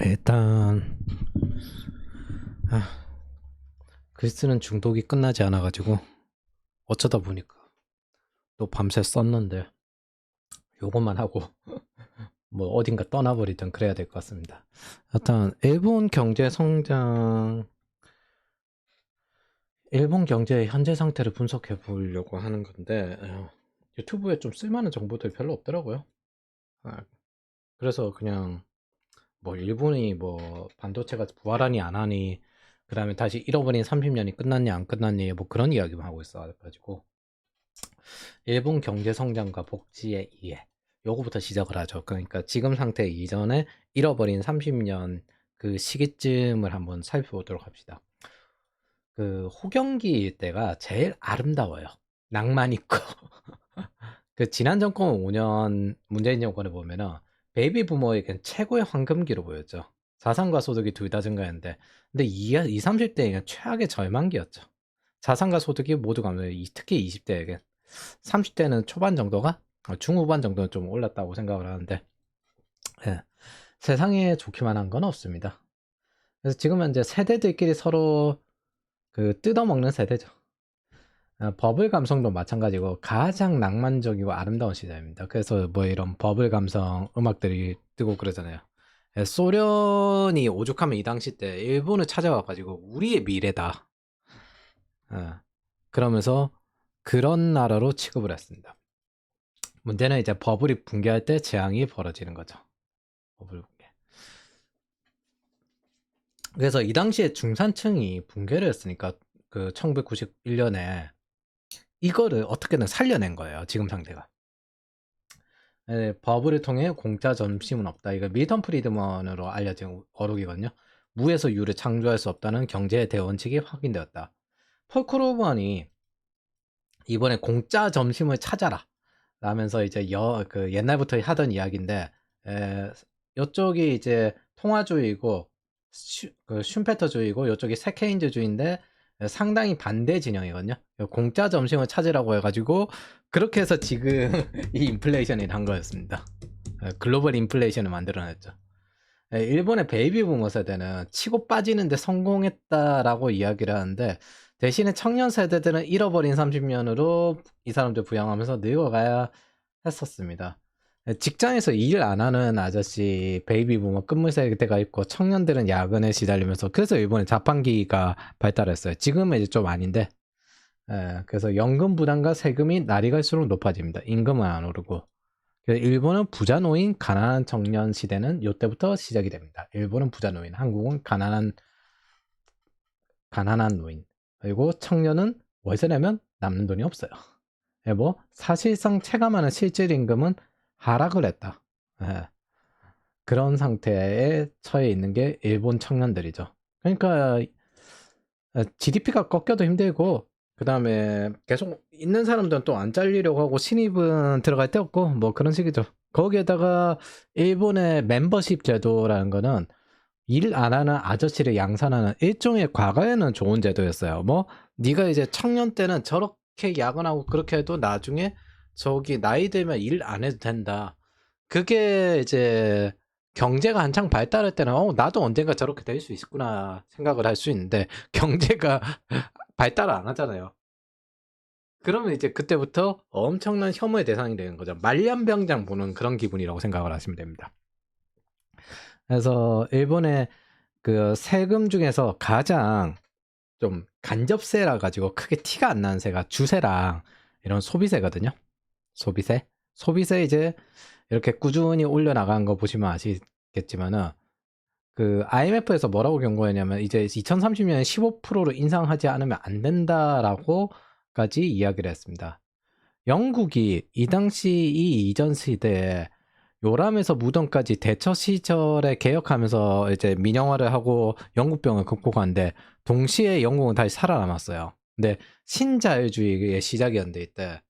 일단 아, 글쓰는 중독이 끝나지 않아가지고 어쩌다 보니까 또 밤새 썼는데 요것만 하고 뭐 어딘가 떠나버리든 그래야 될 것 같습니다. 일단 일본 경제의 현재 상태를 분석해 보려고 하는 건데 유튜브에 좀 쓸만한 정보들이 별로 없더라고요. 아, 그래서 그냥 뭐 일본이 뭐 반도체가 부활하니 안 하니 그다음에 다시 잃어버린 30년이 끝났니 안 끝났니 뭐 그런 이야기만 하고 있어가지고 일본 경제 성장과 복지의 이해 요거부터 시작을 하죠. 그러니까 지금 상태 이전에 잃어버린 30년 그 시기쯤을 한번 살펴보도록 합시다. 그 호경기 때가 제일 아름다워요. 낭만 있고. 그 지난 정권 5년 문재인 정권을 보면은 베이비 부모에겐 최고의 황금기로 보였죠. 자산과 소득이 둘 다 증가했는데, 근데 30대에겐 최악의 절망기였죠. 자산과 소득이 모두 감소해, 특히 20대에겐. 30대는 초반 정도가, 중후반 정도는 좀 올랐다고 생각을 하는데, 예, 세상에 좋기만 한 건 없습니다. 그래서 지금은 이제 세대들끼리 서로 그 뜯어먹는 세대죠. 버블 감성도 마찬가지고 가장 낭만적이고 아름다운 시대입니다. 그래서 뭐 이런 버블 감성 음악들이 뜨고 그러잖아요. 소련이 오죽하면 이 당시 때 일본을 찾아와가지고 우리의 미래다. 그러면서 그런 나라로 취급을 했습니다. 문제는 이제 버블이 붕괴할 때 재앙이 벌어지는 거죠. 버블 붕괴. 그래서 이 당시에 중산층이 붕괴를 했으니까 그 1991년에 이거를 어떻게든 살려낸 거예요. 지금 상태가. 버블을 통해 공짜 점심은 없다. 이거 밀턴 프리드먼으로 알려진 어록이거든요. 무에서 유를 창조할 수 없다는 경제의 대원칙이 확인되었다. 폴 크루먼이 이번에 공짜 점심을 찾아라 라면서 이제 그 옛날부터 하던 이야기인데 이쪽이 이제 통화주의고 그 슈페터주의고 이쪽이 세케인즈주의인데 상당히 반대 진영이거든요. 공짜 점심을 찾으라고 해가지고 그렇게 해서 지금 이 인플레이션이 난 거였습니다. 글로벌 인플레이션을 만들어냈죠. 일본의 베이비 부머 세대는 치고 빠지는데 성공했다라고 이야기를 하는데 대신에 청년 세대들은 잃어버린 30년으로 이 사람들 부양하면서 늙어가야 했었습니다. 직장에서 일 안 하는 아저씨 베이비 부머 끝물 세대가 있고 청년들은 야근에 시달리면서 그래서 일본에 자판기가 발달했어요. 지금은 이제 좀 아닌데 그래서 연금 부담과 세금이 날이 갈수록 높아집니다. 임금은 안 오르고 일본은 부자 노인, 가난한 청년 시대는 이때부터 시작이 됩니다. 일본은 부자 노인, 한국은 가난한 노인. 그리고 청년은 월세 내면 남는 돈이 없어요. 뭐 사실상 체감하는 실질 임금은 하락을 했다. 그런 상태에 처해 있는 게 일본 청년들이죠. 그러니까 GDP가 꺾여도 힘들고 그 다음에 계속 있는 사람들은 또 안 잘리려고 하고 신입은 들어갈 데 없고 뭐 그런 식이죠. 거기에다가 일본의 멤버십 제도라는 거는 일 안 하는 아저씨를 양산하는 일종의 과거에는 좋은 제도였어요. 뭐 네가 이제 청년 때는 저렇게 야근하고 그렇게 해도 나중에 저기 나이 들면 일 안 해도 된다. 그게 이제 경제가 한창 발달할 때는 나도 언젠가 저렇게 될 수 있구나 생각을 할 수 있는데 경제가 발달을 안 하잖아요. 그러면 이제 그때부터 엄청난 혐오의 대상이 되는 거죠. 말년병장 보는 그런 기분이라고 생각을 하시면 됩니다. 그래서 일본의 그 세금 중에서 가장 좀 간접세라 가지고 크게 티가 안 나는 세가 주세랑 이런 소비세거든요. 소비세 이제 이렇게 꾸준히 올려나가는 거 보시면 아시겠지만은 그 IMF에서 뭐라고 경고했냐면 이제 2030년에 15%로 인상하지 않으면 안 된다라고까지 이야기를 했습니다. 영국이 이 당시 이 이전 시대에 요람에서 무덤까지 대처 시절에 개혁하면서 이제 민영화를 하고 영국병을 극복하는데 동시에 영국은 다시 살아남았어요. 근데 신자유주의의 시작이었는데 이때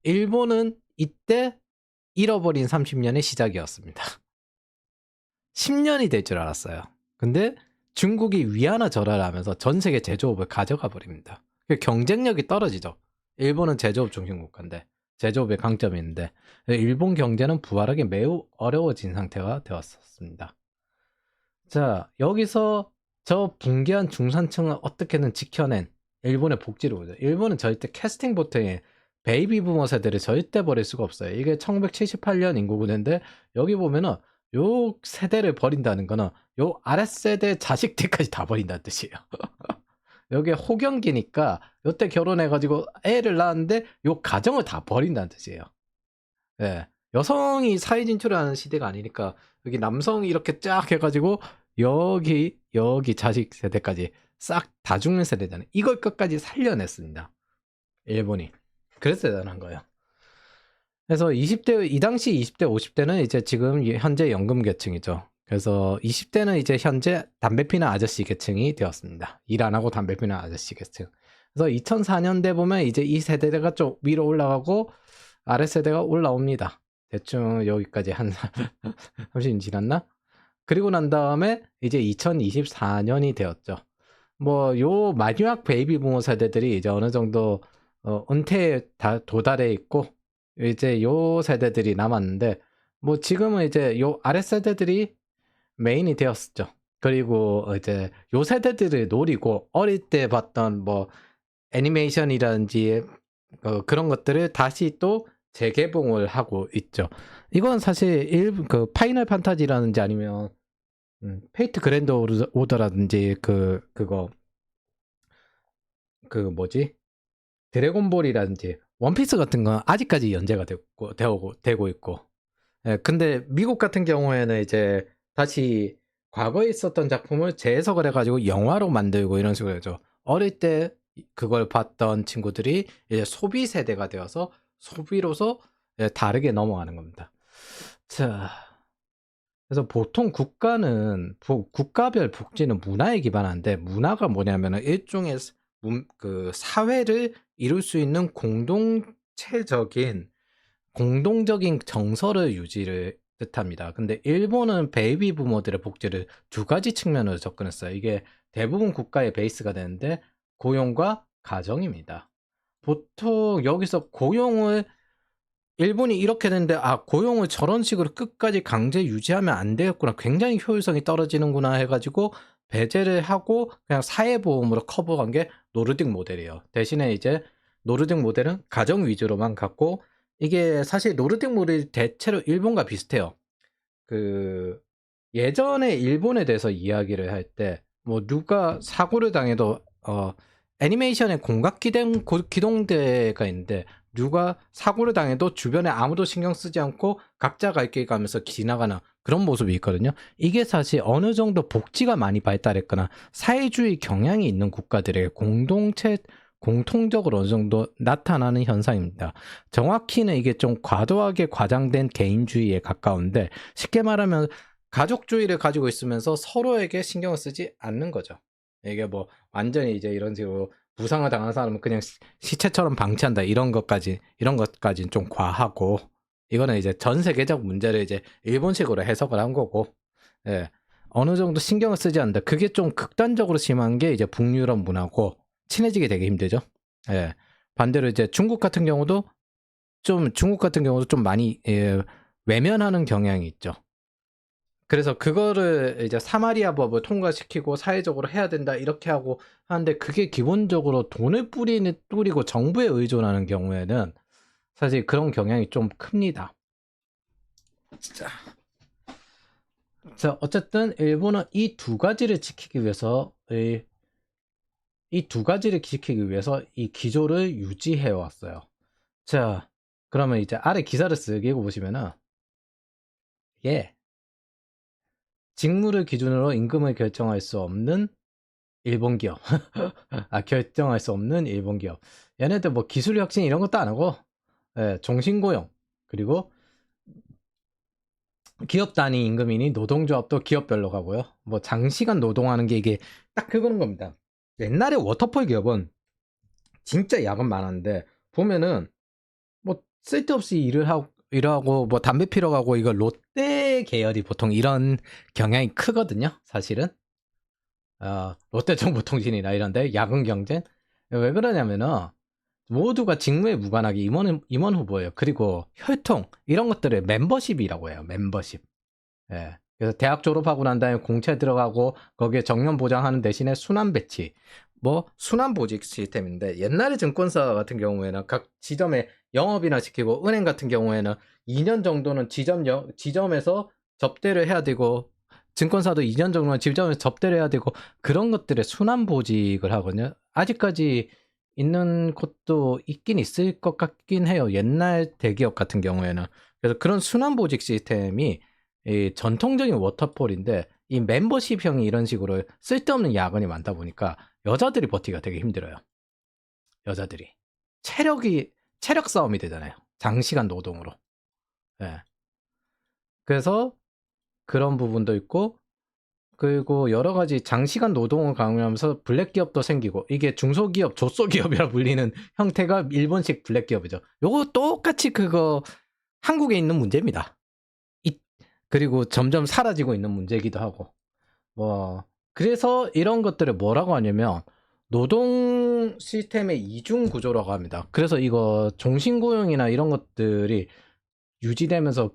일본은 이때 잃어버린 30년의 시작이었습니다. 10년이 될 줄 알았어요. 근데 중국이 위안화 절하를 하면서 전 세계 제조업을 가져가 버립니다. 경쟁력이 떨어지죠. 일본은 제조업 중심 국가인데 제조업에 강점이 있는데 일본 경제는 부활하기 매우 어려워진 상태가 되었습니다. 자, 여기서 저 붕괴한 중산층을 어떻게든 지켜낸 일본의 복지를 보죠. 일본은 절대 캐스팅 보통에 베이비 부머 세대를 절대 버릴 수가 없어요. 이게 1978년 인구 구조인데 여기 보면은 요 세대를 버린다는 거는 요 아랫세대 자식들까지 다 버린다는 뜻이에요. 여기 호경기니까 요때 결혼해가지고 애를 낳았는데 요 가정을 다 버린다는 뜻이에요. 예. 여성이 사회 진출하는 시대가 아니니까 여기 남성이 이렇게 쫙 해가지고 여기 자식 세대까지 싹 다 죽는 세대잖아요. 이걸 끝까지 살려냈습니다. 일본이. 그래서 대단한 거예요. 그래서 20대 이 당시 20대 50대는 이제 지금 현재 연금 계층이죠. 그래서 20대는 이제 현재 담배 피는 아저씨 계층이 되었습니다. 일 안 하고 담배 피는 아저씨 계층. 그래서 2004년대 보면 이제 이 세대가 좀 위로 올라가고 아래 세대가 올라옵니다. 대충 여기까지 한 30년 지났나? 그리고 난 다음에 이제 2024년이 되었죠. 뭐 요 마지막 베이비 부모 세대들이 이제 어느 정도 은퇴에 도달해 있고 이제 요 세대들이 남았는데 뭐 지금은 이제 요 아래 세대들이 메인이 되었죠. 그리고 이제 요 세대들을 노리고 어릴 때 봤던 뭐 애니메이션이라든지 그런 것들을 다시 또 재개봉을 하고 있죠. 이건 사실 그 파이널 판타지라든지 아니면 페이트 그랜드 오더라든지 그거 그 뭐지 드래곤볼이라든지 원피스 같은 건 아직까지 연재가 되고 있고. 예, 근데 미국 같은 경우에는 이제 다시 과거에 있었던 작품을 재해석을 해가지고 영화로 만들고 이런 식으로 해죠. 어릴 때 그걸 봤던 친구들이 이제 소비 세대가 되어서 소비로서 다르게 넘어가는 겁니다. 자, 그래서 보통 국가별 복지는 문화에 기반한데 문화가 뭐냐면은 일종의 그 사회를 이룰 수 있는 공동적인 정서를 유지를 뜻합니다. 근데 일본은 베이비 부모들의 복지를 두 가지 측면으로 접근했어요. 이게 대부분 국가의 베이스가 되는데 고용과 가정입니다. 보통 여기서 일본이 이렇게 되는데 고용을 저런 식으로 끝까지 강제 유지하면 안 되겠구나. 굉장히 효율성이 떨어지는구나 해가지고 배제를 하고 그냥 사회보험으로 커버한 게 노르딕 모델이에요. 대신에 이제 노르딕 모델은 가정 위주로만 갖고 이게 사실 노르딕 모델이 대체로 일본과 비슷해요. 그 예전에 일본에 대해서 이야기를 할 때 뭐 누가 사고를 당해도 애니메이션에 공각 기동대가 있는데 누가 사고를 당해도 주변에 아무도 신경 쓰지 않고 각자 갈 길 가면서 지나가는 그런 모습이 있거든요. 이게 사실 어느 정도 복지가 많이 발달했거나 사회주의 경향이 있는 국가들의 공통적으로 어느 정도 나타나는 현상입니다. 정확히는 이게 좀 과도하게 과장된 개인주의에 가까운데 쉽게 말하면 가족주의를 가지고 있으면서 서로에게 신경을 쓰지 않는 거죠. 이게 뭐 완전히 이제 이런 식으로 부상을 당한 사람은 그냥 시체처럼 방치한다 이런 것까지는 좀 과하고 이거는 이제 전 세계적 문제를 이제 일본식으로 해석을 한 거고 예. 어느 정도 신경을 쓰지 않는다. 그게 좀 극단적으로 심한 게 이제 북유럽 문화고 친해지게 되게 힘들죠. 예. 반대로 이제 중국 같은 경우도 좀 많이 외면하는 경향이 있죠. 그래서 그거를 이제 사마리아 법을 통과시키고 사회적으로 해야 된다 이렇게 하고 하는데 그게 기본적으로 돈을 뿌리고 정부에 의존하는 경우에는 사실 그런 경향이 좀 큽니다. 자, 어쨌든 일본은 이 두 가지를 지키기 위해서 이 기조를 유지해 왔어요. 자, 그러면 이제 아래 기사를 쓱 읽어보시면은 직무를 기준으로 임금을 결정할 수 없는 일본 기업. 결정할 수 없는 일본 기업. 얘네들 뭐 기술 혁신 이런 것도 안 하고, 종신고용. 그리고 기업 단위 임금이니 노동조합도 기업별로 가고요. 뭐 장시간 노동하는 게 이게 딱 그거는 겁니다. 옛날에 워터폴 기업은 진짜 야근 많았는데, 보면은 뭐 쓸데없이 일하고 뭐 담배 피러 가고 이거 롯데 계열이 보통 이런 경향이 크거든요. 사실은. 롯데정보통신이나 이런데 야근 경쟁 왜 그러냐면은 모두가 직무에 무관하게 임원 후보예요. 그리고 혈통 이런 것들을 멤버십이라고 해요. 멤버십. 예. 그래서 대학 졸업하고 난 다음에 공채 들어가고 거기에 정년 보장하는 대신에 순환 배치, 뭐 순환 보직 시스템인데 옛날에 증권사 같은 경우에는 각 지점에 영업이나 시키고 은행 같은 경우에는 2년 정도는 지점에서 접대를 해야 되고 증권사도 2년 정도는 지점에서 접대를 해야 되고 그런 것들에 순환 보직을 하거든요. 아직까지 있는 곳도 있긴 있을 것 같긴 해요. 옛날 대기업 같은 경우에는. 그래서 그런 순환 보직 시스템이 이 전통적인 워터폴인데 이 멤버십형이 이런 식으로 쓸데없는 야근이 많다 보니까 여자들이 버티기가 되게 힘들어요. 여자들이 체력 싸움이 되잖아요. 장시간 노동으로. 예. 그래서 그런 부분도 있고 그리고 여러 가지 장시간 노동을 강요하면서 블랙 기업도 생기고 이게 중소기업, 조소기업이라 불리는 형태가 일본식 블랙 기업이죠. 요거 똑같이 그거 한국에 있는 문제입니다. 그리고 점점 사라지고 있는 문제이기도 하고. 뭐 그래서 이런 것들을 뭐라고 하냐면 노동 시스템의 이중 구조라고 합니다. 그래서 이거 종신고용이나 이런 것들이 유지되면서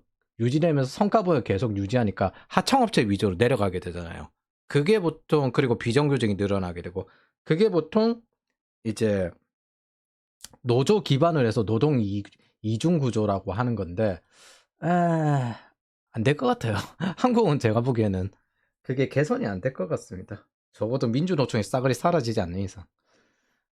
성과보를 계속 유지하니까 하청업체 위주로 내려가게 되잖아요. 그게 보통 그리고 비정규직이 늘어나게 되고 그게 보통 이제 노조 기반을 해서 노동 이중 구조라고 하는 건데 안 될 것 같아요. 한국은 제가 보기에는 그게 개선이 안 될 것 같습니다. 적어도 민주노총이 싸그리 사라지지 않는 이상.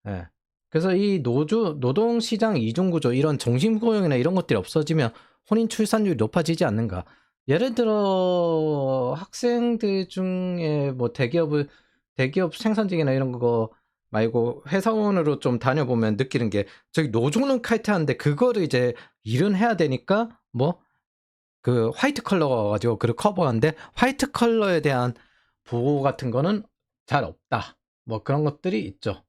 예. 그래서 이 노동시장 이중구조, 이런 정신고용이나 이런 것들이 없어지면 혼인 출산율이 높아지지 않는가. 예를 들어, 학생들 중에 뭐 대기업 생산직이나 이런 거 말고 회사원으로 좀 다녀보면 느끼는 게, 저기 노조는 칼퇴하는데 그거를 이제 일은 해야 되니까 뭐, 그 화이트 컬러가 가지고 그걸 커버하는데 화이트 컬러에 대한 보호 같은 거는 잘 없다. 뭐 그런 것들이 있죠.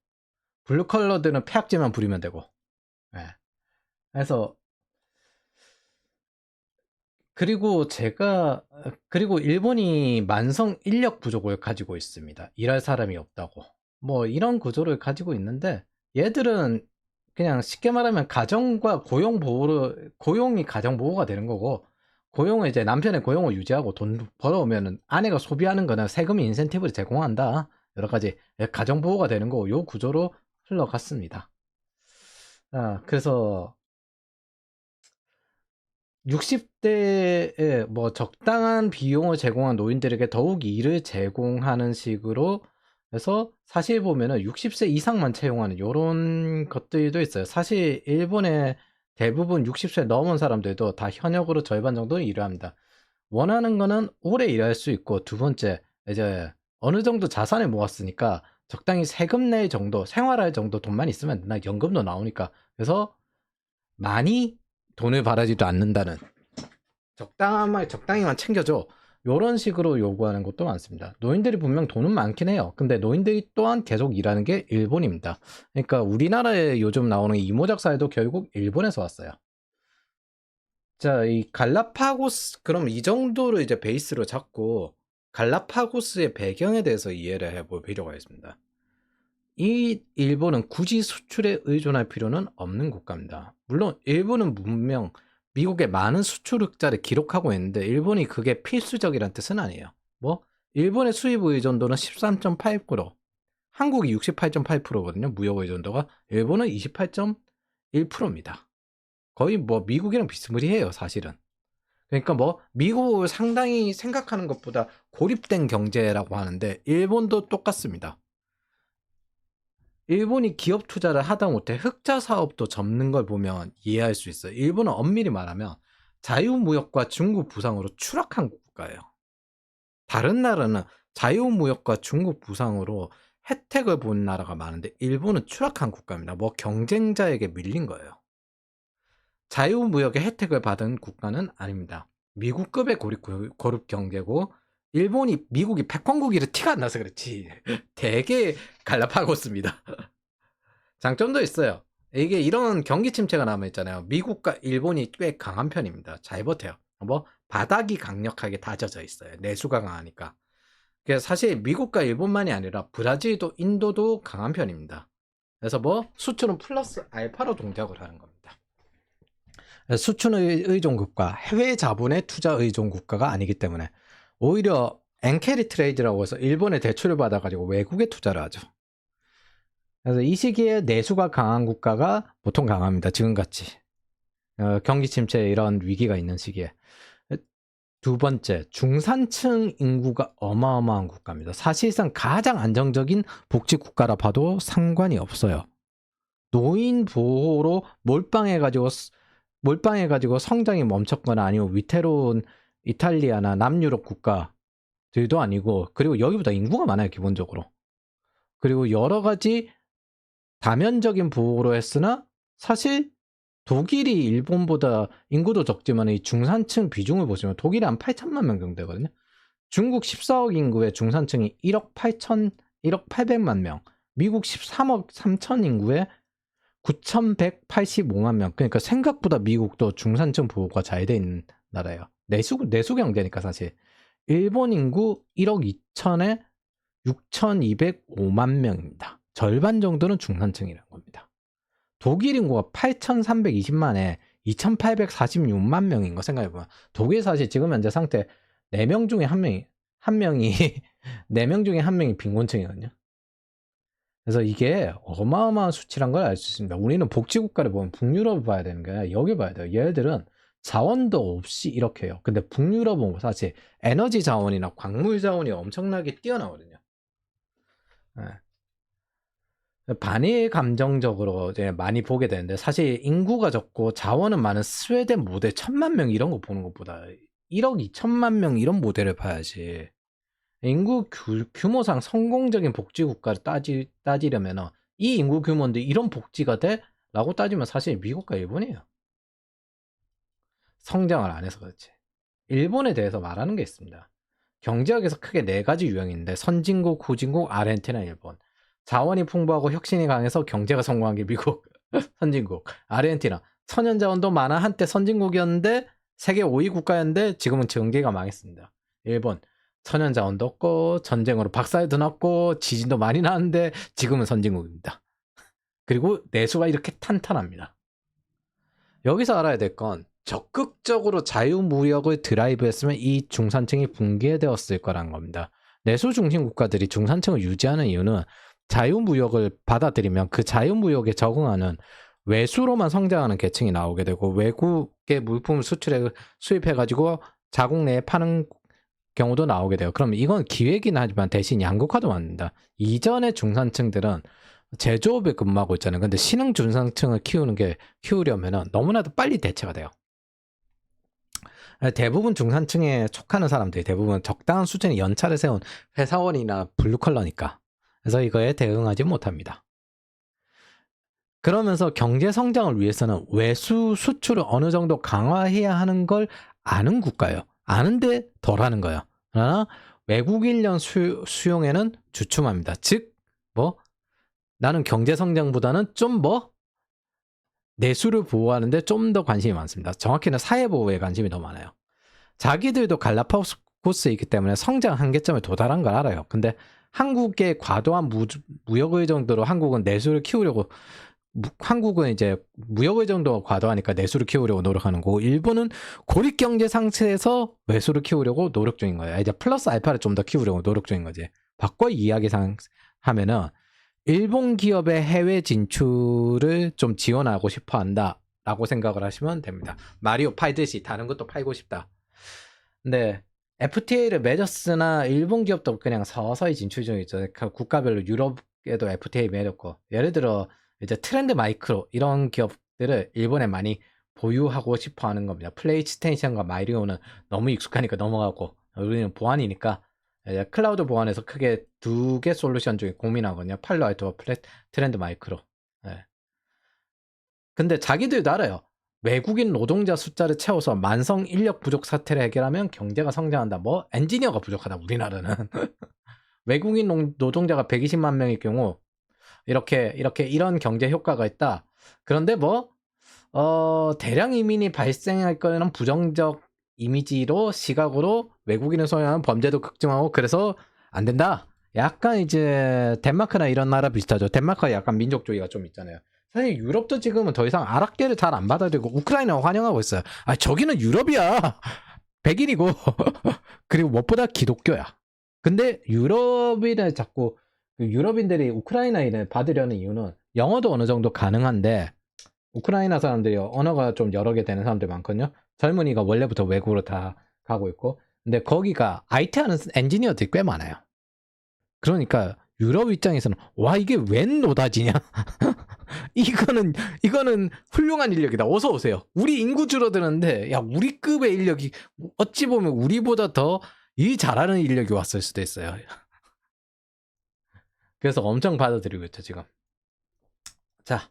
블루 컬러들은 폐악질만 부리면 되고. 예. 그래서 그리고 일본이 만성 인력 부족을 가지고 있습니다. 일할 사람이 없다고. 뭐 이런 구조를 가지고 있는데 얘들은 그냥 쉽게 말하면 가정과 고용이 가정 보호가 되는 거고, 고용을 이제 남편의 고용을 유지하고 돈 벌어오면은 아내가 소비하는 거는 세금 인센티브를 제공한다. 여러 가지 가정 보호가 되는 거고, 요 구조로 흘러갔습니다. 그래서 60대에 뭐 적당한 비용을 제공한 노인들에게 더욱 일을 제공하는 식으로 해서 사실 보면은 60세 이상만 채용하는 요런 것들도 있어요. 사실 일본의 대부분 60세 넘은 사람들도 다 현역으로 절반 정도는 일을 합니다. 원하는 거는 오래 일할 수 있고, 두 번째 이제 어느 정도 자산을 모았으니까 적당히 세금 낼 정도, 생활할 정도 돈만 있으면 나 연금도 나오니까. 그래서 많이 돈을 바라지도 않는다는, 적당히만 챙겨줘, 요런 식으로 요구하는 것도 많습니다. 노인들이 분명 돈은 많긴 해요. 근데 노인들이 또한 계속 일하는 게 일본입니다. 그러니까 우리나라에 요즘 나오는 이모작 사회도 결국 일본에서 왔어요. 자, 이 갈라파고스, 그럼 이 정도를 이제 베이스로 잡고 갈라파고스의 배경에 대해서 이해를 해볼 필요가 있습니다. 이 일본은 굳이 수출에 의존할 필요는 없는 국가입니다. 물론 일본은 분명 미국의 많은 수출 흑자를 기록하고 있는데 일본이 그게 필수적이란 뜻은 아니에요. 뭐 일본의 수입 의존도는 13.8%, 한국이 68.8%거든요. 무역 의존도가. 일본은 28.1%입니다. 거의 뭐 미국이랑 비스무리해요, 사실은. 그러니까 뭐 미국을 상당히 생각하는 것보다 고립된 경제라고 하는데 일본도 똑같습니다. 일본이 기업 투자를 하다못해 흑자 사업도 접는 걸 보면 이해할 수 있어요. 일본은 엄밀히 말하면 자유무역과 중국 부상으로 추락한 국가예요. 다른 나라는 자유무역과 중국 부상으로 혜택을 본 나라가 많은데 일본은 추락한 국가입니다. 뭐 경쟁자에게 밀린 거예요. 자유무역의 혜택을 받은 국가는 아닙니다. 미국급의 고립 경제고, 일본이 미국이 패권국이라 티가 안 나서 그렇지 되게 갈라파고스입니다. 장점도 있어요. 이게 이런 경기 침체가 나면 있잖아요. 미국과 일본이 꽤 강한 편입니다. 잘 버텨요. 뭐 바닥이 강력하게 다져져 있어요. 내수가 강하니까. 그래서 사실 미국과 일본만이 아니라 브라질도 인도도 강한 편입니다. 그래서 뭐 수출은 플러스 알파로 동작을 하는 겁니다. 수출 의존 국가, 해외 자본의 투자 의존 국가가 아니기 때문에 오히려 엔캐리 트레이드라고 해서 일본에 대출을 받아가지고 외국에 투자를 하죠. 그래서 이 시기에 내수가 강한 국가가 보통 강합니다. 지금같이 경기 침체 이런 위기가 있는 시기에. 두 번째, 중산층 인구가 어마어마한 국가입니다. 사실상 가장 안정적인 복지 국가라 봐도 상관이 없어요. 노인 보호로 몰빵해가지고 성장이 멈췄거나 아니면 위태로운 이탈리아나 남유럽 국가들도 아니고, 그리고 여기보다 인구가 많아요, 기본적으로. 그리고 여러 가지 다면적인 보호로 했으나 사실 독일이 일본보다 인구도 적지만 이 중산층 비중을 보시면 독일이 한 8천만 명 정도 되거든요. 중국 14억 인구의 중산층이 1억 800만 명, 미국 13억 3천 인구에 9,185만 명. 그러니까 생각보다 미국도 중산층 보호가 잘 돼 있는 나라예요. 내수 경제니까 사실. 일본 인구 1억 2천에 6,205만 명입니다. 절반 정도는 중산층이라는 겁니다. 독일 인구가 8,320만에 2,846만 명인 거 생각해보면, 독일 사실 지금 현재 상태 4명 중에 1명이 4명 중에 1명이 빈곤층이거든요. 그래서 이게 어마어마한 수치란 걸 알 수 있습니다. 우리는 복지국가를 보면 북유럽을 봐야 되는 게 아니라 여기 봐야 돼요. 얘들은 자원도 없이 이렇게 해요. 근데 북유럽은 사실 에너지 자원이나 광물 자원이 엄청나게 뛰어나거든요. 네. 반일 감정적으로 이제 많이 보게 되는데, 사실 인구가 적고 자원은 많은 스웨덴 모델 1,000만 명 이런 거 보는 것보다 1억 2천만 명 이런 모델을 봐야지. 인구 규모상 성공적인 복지 국가를 따지려면 이 인구 규모인데 이런 복지가 돼? 라고 따지면 사실 미국과 일본이에요. 성장을 안 해서 그렇지. 일본에 대해서 말하는 게 있습니다. 경제학에서 크게 4가지 유형인데, 선진국, 후진국, 아르헨티나, 일본. 자원이 풍부하고 혁신이 강해서 경제가 성공한 게 미국, 선진국. 아르헨티나, 천연 자원도 많아 한때 선진국이었는데 세계 5위 국가였는데 지금은 경제가 망했습니다. 일본, 천연 자원도 없고 전쟁으로 박살도 났고 지진도 많이 나는데 지금은 선진국입니다. 그리고 내수가 이렇게 탄탄합니다. 여기서 알아야 될 건, 적극적으로 자유무역을 드라이브했으면 이 중산층이 붕괴되었을 거라는 겁니다. 내수 중심 국가들이 중산층을 유지하는 이유는 자유무역을 받아들이면 그 자유무역에 적응하는 외수로만 성장하는 계층이 나오게 되고, 외국의 물품을 수입해가지고 자국 내에 파는 경우도 나오게 돼요. 그럼 이건 기회긴 하지만 대신 양극화도 만든다. 이전의 중산층들은 제조업에 근무하고 있잖아요. 근데 신흥 중산층을 키우려면 너무나도 빨리 대체가 돼요. 대부분 중산층에 속하는 사람들이 대부분 적당한 수준의 연차를 세운 회사원이나 블루컬러니까. 그래서 이거에 대응하지 못합니다. 그러면서 경제 성장을 위해서는 외수 수출을 어느 정도 강화해야 하는 걸 아는 국가예요. 아는데 덜 하는 거예요. 그러나 외국 인력 수용에는 주춤합니다. 즉, 나는 경제 성장보다는 좀 내수를 보호하는데 좀 더 관심이 많습니다. 정확히는 사회 보호에 관심이 더 많아요. 자기들도 갈라파고스에 있기 때문에 성장 한계점에 도달한 걸 알아요. 근데 한국의 과도한 무역의 정도로 한국은 내수를 키우려고, 한국은 이제 무역의 정도가 과도하니까 내수를 키우려고 노력하는 거고, 일본은 고립 경제 상태에서 외수를 키우려고 노력 중인 거예요. 이제 플러스 알파를 좀 더 키우려고 노력 중인 거지. 바꿔 이야기하면은 일본 기업의 해외 진출을 좀 지원하고 싶어 한다라고 생각을 하시면 됩니다. 마리오 팔듯이 다른 것도 팔고 싶다. 근데 FTA를 맺었으나 일본 기업도 그냥 서서히 진출 중이죠. 국가별로 유럽에도 FTA 맺었고, 예를 들어 이제 트렌드 마이크로 이런 기업들을 일본에 많이 보유하고 싶어 하는 겁니다. 플레이스테이션과 마리오는 너무 익숙하니까 넘어가고, 우리는 보안이니까 이제 클라우드 보안에서 크게 2개 솔루션 중에 고민하거든요. 팔로 알토와 트렌드 마이크로. 네. 근데 자기들도 알아요. 외국인 노동자 숫자를 채워서 만성 인력 부족 사태를 해결하면 경제가 성장한다. 엔지니어가 부족하다, 우리나라는. 외국인 노동자가 120만 명일 경우 이런 경제 효과가 있다. 그런데 대량 이민이 발생할 거는 부정적 이미지로, 시각으로 외국인을 소유하는 범죄도 극증하고, 그래서 안 된다. 약간 이제 덴마크나 이런 나라 비슷하죠. 덴마크가 약간 민족주의가 좀 있잖아요. 사실 유럽도 지금은 더 이상 아랍계를 잘 안 받아들이고 우크라이나 환영하고 있어요. 저기는 유럽이야. 백인이고 그리고 무엇보다 기독교야. 근데 유럽인을 자꾸 유럽인들이 우크라이나인을 받으려는 이유는 영어도 어느 정도 가능한데 우크라이나 사람들이 언어가 좀 여러 개 되는 사람들이 많거든요. 젊은이가 원래부터 외국으로 다 가고 있고 근데 거기가 IT 하는 엔지니어들이 꽤 많아요. 그러니까 유럽 입장에서는 와 이게 웬 노다지냐 이거는 훌륭한 인력이다. 어서 오세요. 우리 인구 줄어드는데 야 우리 급의 인력이 어찌 보면 우리보다 더 일 잘하는 인력이 왔을 수도 있어요. 그래서 엄청 받아들이고 있죠 지금. 자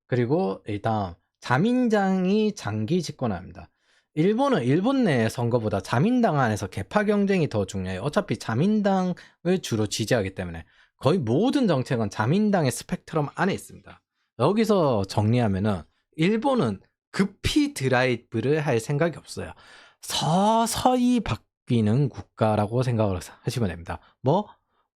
그리고 일단 자민당이 장기 집권합니다. 일본은 일본 내 선거보다 자민당 안에서 계파 경쟁이 더 중요해요. 어차피 자민당을 주로 지지하기 때문에 거의 모든 정책은 자민당의 스펙트럼 안에 있습니다. 여기서 정리하면은 일본은 급히 드라이브를 할 생각이 없어요. 서서히 바뀌는 국가라고 생각을 하시면 됩니다. 뭐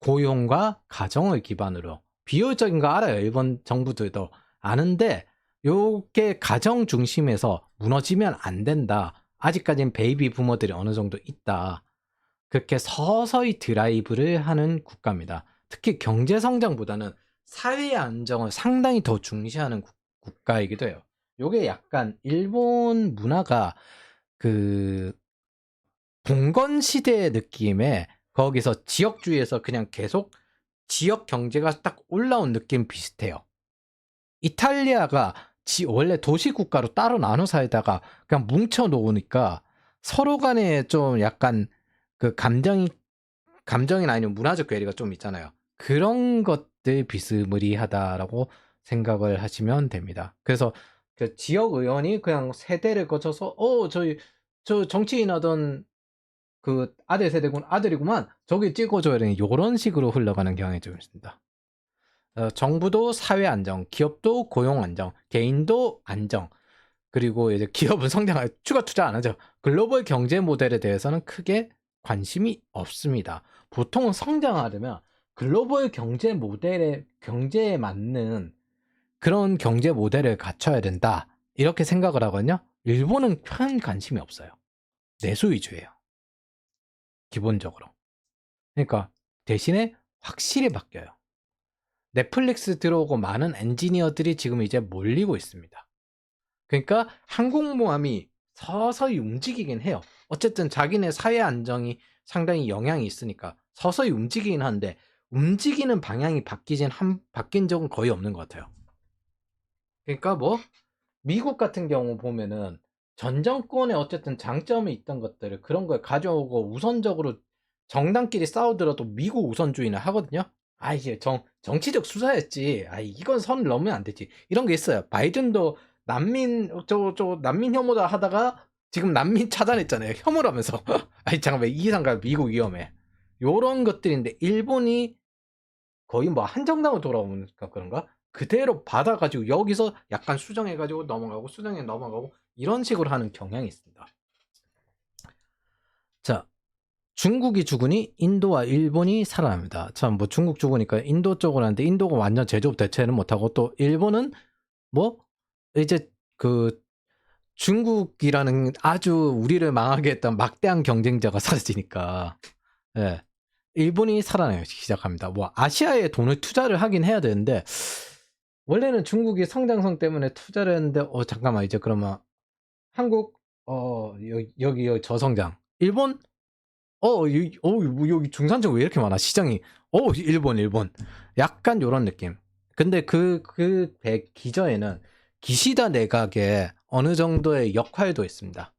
고용과 가정을 기반으로 비효율적인 거 알아요. 일본 정부들도 아는데 요게 가정 중심에서 무너지면 안 된다. 아직까지는 베이비 부모들이 어느 정도 있다. 그렇게 서서히 드라이브를 하는 국가입니다. 특히 경제 성장보다는 사회 안정을 상당히 더 중시하는 국가이기도 해요. 요게 약간 일본 문화가 그 봉건 시대의 느낌에 거기서 지역주의에서 그냥 계속 지역 경제가 딱 올라온 느낌 비슷해요. 이탈리아가 원래 도시 국가로 따로 나눠 살다가 그냥 뭉쳐 놓으니까 서로 간에 좀 약간 그 감정이나 아니면 문화적 괴리가 좀 있잖아요. 그런 것들 비스무리하다라고 생각을 하시면 됩니다. 그래서 그 지역 의원이 그냥 세대를 거쳐서 저 정치인 하던 그 아들 세대군 아들이구만 저기 찍어줘야 되는 이런 식으로 흘러가는 경향이 좀 있습니다. 정부도 사회 안정, 기업도 고용 안정, 개인도 안정, 그리고 이제 기업은 성장할 추가 투자 안 하죠. 글로벌 경제 모델에 대해서는 크게 관심이 없습니다. 보통은 성장하려면 글로벌 경제 경제에 맞는 그런 경제 모델을 갖춰야 된다. 이렇게 생각을 하거든요. 일본은 큰 관심이 없어요. 내수 위주예요. 기본적으로. 그러니까 대신에 확실히 바뀌어요. 넷플릭스 들어오고 많은 엔지니어들이 지금 이제 몰리고 있습니다. 그러니까 항공모함이 서서히 움직이긴 해요. 어쨌든 자기네 사회 안정이 상당히 영향이 있으니까 서서히 움직이긴 하는데 움직이는 방향이 바뀐 적은 거의 없는 것 같아요. 그러니까 뭐 미국 같은 경우 보면은 전 정권에 어쨌든 장점이 있던 것들을 그런 걸 가져오고 우선적으로 정당끼리 싸우더라도 미국 우선주의는 하거든요. 아 이게 정치적 수사였지. 아 이건 선을 넘으면 안 되지. 이런 게 있어요. 바이든도 난민 난민 혐오다 하다가 지금 난민 차단했잖아요. 혐오라면서. 아니 잠깐만 이상가 미국 위험해. 요런 것들인데 일본이 거의 뭐 한정당으로 돌아오니까 그런가? 그대로 받아가지고 여기서 약간 수정해가지고 넘어가고 수정해 넘어가고 이런 식으로 하는 경향이 있습니다. 자, 중국이 죽으니 인도와 일본이 살아납니다. 참 뭐 중국 죽으니까 인도 쪽으로 하는데 인도가 완전 제조업 대체는 못하고 또 일본은 뭐 이제 그 중국이라는 아주 우리를 망하게 했던 막대한 경쟁자가 사라지니까 예. 일본이 살아나기 시작합니다. 뭐 아시아에 돈을 투자를 하긴 해야 되는데 원래는 중국이 성장성 때문에 투자를 했는데 잠깐만 이제 그러면 한국 여기 저성장 일본 여기 중산층 왜 이렇게 많아 시장이 일본 약간 요런 느낌. 근데 그 기저에는 기시다 내각의 어느 정도의 역할도 있습니다.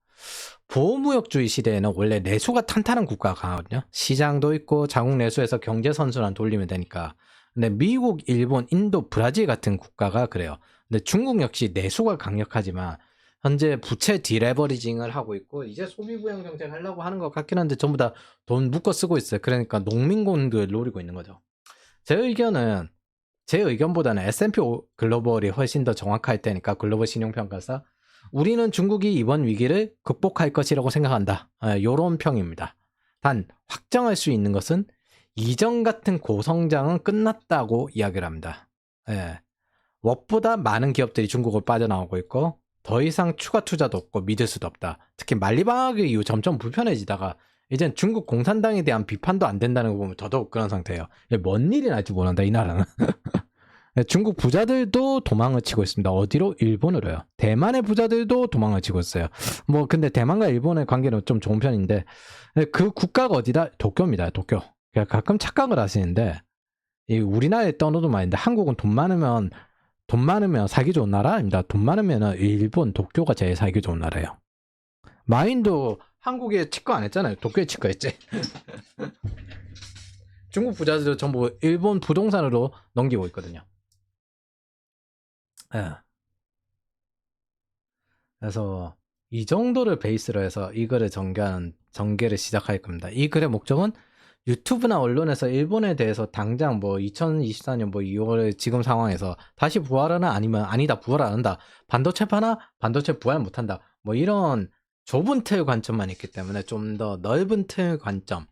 보호무역주의 시대에는 원래 내수가 탄탄한 국가가 강하거든요. 시장도 있고 자국 내수에서 경제 선순환 돌리면 되니까. 근데 미국, 일본, 인도, 브라질 같은 국가가 그래요. 근데 중국 역시 내수가 강력하지만 현재 부채 디레버리징을 하고 있고 이제 소비 부양 정책 하려고 하는 것 같긴 한데 전부 다 돈 묶어 쓰고 있어요. 그러니까 농민군들 노리고 있는 거죠. 제 의견보다는 S&P 글로벌이 훨씬 더 정확할 때니까 글로벌 신용평가사 우리는 중국이 이번 위기를 극복할 것이라고 생각한다. 요런 평입니다. 단 확정할 수 있는 것은 이전 같은 고성장은 끝났다고 이야기를 합니다. 무엇보다 많은 기업들이 중국을 빠져나오고 있고 더 이상 추가 투자도 없고 믿을 수도 없다. 특히 만리방학 이후 점점 불편해지다가 이젠 중국 공산당에 대한 비판도 안 된다는 거 보면 더더욱 그런 상태예요. 뭔 일이 날지 모른다 이 나라는. 중국 부자들도 도망을 치고 있습니다. 어디로? 일본으로요. 대만의 부자들도 도망을 치고 있어요. 뭐 근데 대만과 일본의 관계는 좀 좋은 편인데 그 국가가 어디다? 도쿄입니다. 도쿄. 가끔 착각을 하시는데 우리나라에 떠나도 말인데 한국은 돈 많으면 살기 좋은 나라입니다. 돈 많으면 일본 도쿄가 제일 살기 좋은 나라예요. 마인도 한국에 치과 안 했잖아요. 도쿄에 치과했지. 중국 부자들 전부 일본 부동산으로 넘기고 있거든요. 예. 그래서 이 정도를 베이스로 해서 이 글의 전개를 시작할 겁니다. 이 글의 목적은 유튜브나 언론에서 일본에 대해서 당장 뭐 2024년 뭐 2월에 지금 상황에서 다시 부활하나 아니면 아니다 부활 안 한다. 반도체 파나 반도체 부활 못 한다. 뭐 이런 좁은 틀 관점만 있기 때문에 좀 더 넓은 틀 관점을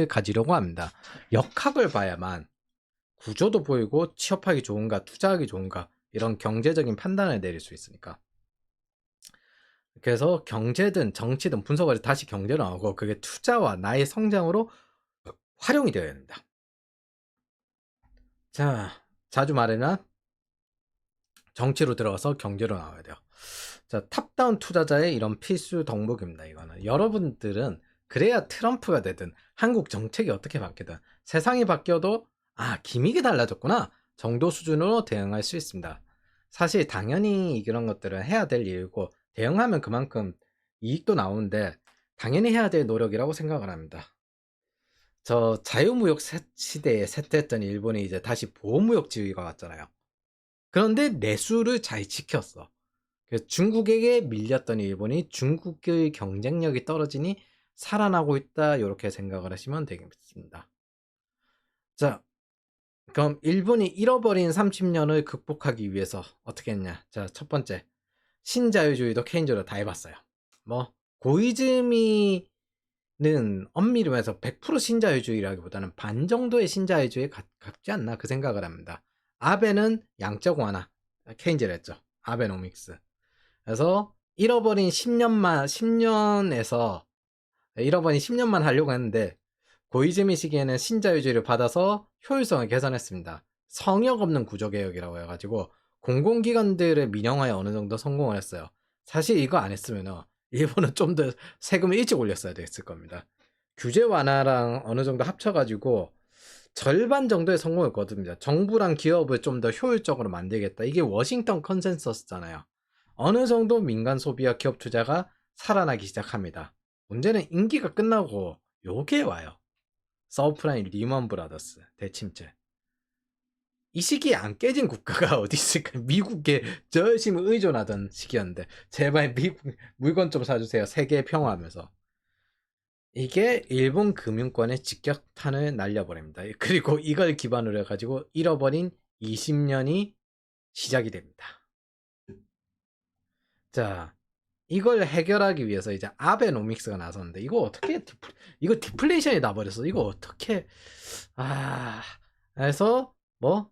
가지려고 합니다. 역학을 봐야만 구조도 보이고 취업하기 좋은가 투자하기 좋은가 이런 경제적인 판단을 내릴 수 있으니까. 그래서 경제든 정치든 분석을 다시 경제로 나오고 그게 투자와 나의 성장으로 활용이 되어야 됩니다. 자, 자주 말하는 정치로 들어가서 경제로 나와야 돼요. 자, 탑다운 투자자의 이런 필수 덕목입니다. 이거는 여러분들은 그래야 트럼프가 되든 한국 정책이 어떻게 바뀌든 세상이 바뀌어도 기믹이 달라졌구나 정도 수준으로 대응할 수 있습니다. 사실 당연히 이런 것들은 해야 될 일이고 대응하면 그만큼 이익도 나오는데 당연히 해야 될 노력이라고 생각을 합니다. 저 자유무역 시대에 쇠퇴했던 일본이 이제 다시 보호무역 지위가 왔잖아요. 그런데 내수를 잘 지켰어. 그래서 중국에게 밀렸던 일본이 중국의 경쟁력이 떨어지니 살아나고 있다. 이렇게 생각을 하시면 되겠습니다. 자, 그럼 일본이 잃어버린 30년을 극복하기 위해서 어떻게 했냐? 자, 첫 번째. 신자유주의도 케인즈로 다 해봤어요. 뭐 고이즈미는 엄밀히 말해서 100% 신자유주의라기보다는 반 정도의 신자유주의에 가깝지 않나 그 생각을 합니다. 아베는 양적 완화 케인즈를 했죠. 아베노믹스. 그래서 잃어버린 10년에서 잃어버린 10년만 하려고 했는데 고이즈미 시기에는 신자유주의를 받아서 효율성을 개선했습니다. 성역 없는 구조개혁이라고 해가지고 공공기관들의 민영화에 어느 정도 성공을 했어요. 사실 이거 안 했으면 일본은 좀 더 세금을 일찍 올렸어야 됐을 겁니다. 규제 완화랑 어느 정도 합쳐가지고 절반 정도의 성공을 거둡니다. 정부랑 기업을 좀 더 효율적으로 만들겠다. 이게 워싱턴 컨센서스잖아요. 어느 정도 민간 소비와 기업 투자가 살아나기 시작합니다. 문제는 임기가 끝나고 요게 와요. 서브프라임 리먼 브라더스 대침체. 이 시기에 안 깨진 국가가 어디 있을까? 미국에 열심히 의존하던 시기였는데 제발 미국 물건 좀 사주세요. 세계 평화하면서. 이게 일본 금융권의 직격탄을 날려버립니다. 그리고 이걸 기반으로 해가지고 잃어버린 20년이 시작이 됩니다. 자, 이걸 해결하기 위해서 이제 아베노믹스가 나섰는데 이거 어떻게 이거 디플레이션이 나버렸어. 이거 어떻게 그래서 뭐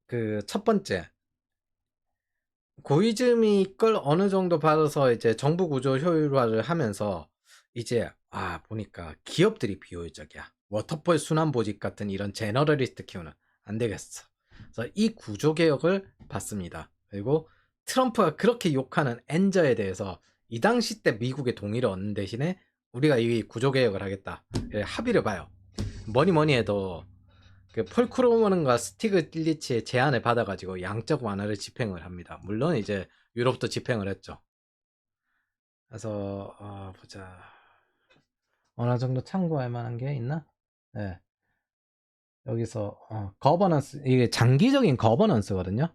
그 첫 번째 고이즈미 걸 어느 정도 받아서 이제 정부 구조 효율화를 하면서 이제 보니까 기업들이 비효율적이야. 워터폴 순환보직 같은 이런 제너럴리스트 키우는 안 되겠어. 그래서 이 구조 개혁을 받습니다. 그리고 트럼프가 그렇게 욕하는 엔저에 대해서 이 당시 때 미국의 동의를 얻는 대신에 우리가 이 구조 개혁을 하겠다. 합의를 봐요. 뭐니 해도 그 폴크로먼과 스티그 딜리치의 제안을 받아가지고 양적 완화를 집행을 합니다. 물론 이제 유럽도 집행을 했죠. 그래서 보자. 어느 정도 참고할 만한 게 있나? 네. 여기서 거버넌스 이게 장기적인 거버넌스거든요.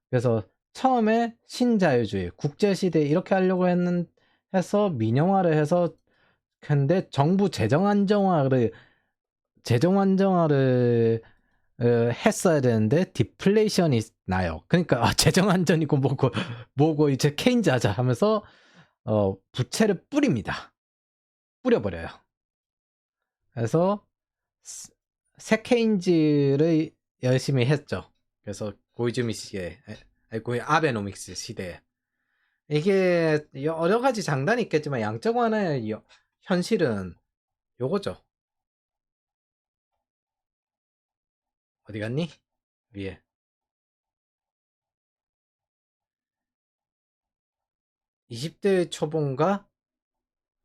그래서 처음에 신자유주의 국제시대 이렇게 하려고 해서 민영화를 해서 근데 정부 재정 안정화를 했어야 되는데 디플레이션이 나요. 그러니까 재정 안전이고 뭐고 이제 케인즈 하자 하면서 부채를 뿌려버려요. 그래서 새 케인즈를 열심히 했죠. 그래서 고이즈미 시기에, 아베노믹스 시대에. 이게 여러 가지 장단이 있겠지만 양적 완화의 현실은 요거죠. 어디 갔니? 위에. 20대 초반과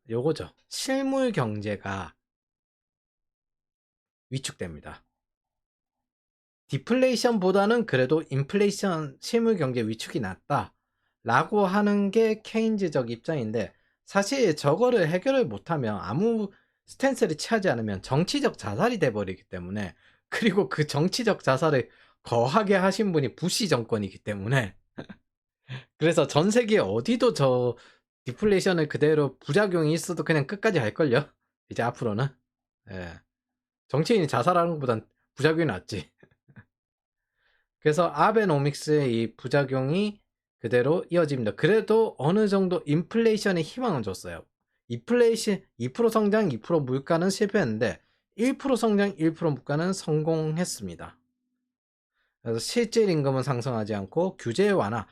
요거죠. 실물 경제가 위축됩니다. 디플레이션보다는 그래도 인플레이션 실물 경제 위축이 낫다라고 하는 게 케인즈적 입장인데, 사실 저거를 해결을 못하면, 아무 스탠스를 취하지 않으면 정치적 자살이 돼버리기 때문에, 그리고 그 정치적 자살을 거하게 하신 분이 부시 정권이기 때문에, 그래서 전 세계 어디도 저 디플레이션을 그대로 부작용이 있어도 그냥 끝까지 할걸요. 이제 앞으로는. 예. 정치인이 자살하는 것보단 부작용이 낫지. 그래서 아베노믹스의 이 부작용이 그대로 이어집니다. 그래도 어느 정도 인플레이션에 희망을 줬어요. 인플레이션 2% 성장, 2% 물가는 실패했는데 1% 성장, 1% 물가는 성공했습니다. 그래서 실질 임금은 상승하지 않고 규제 완화,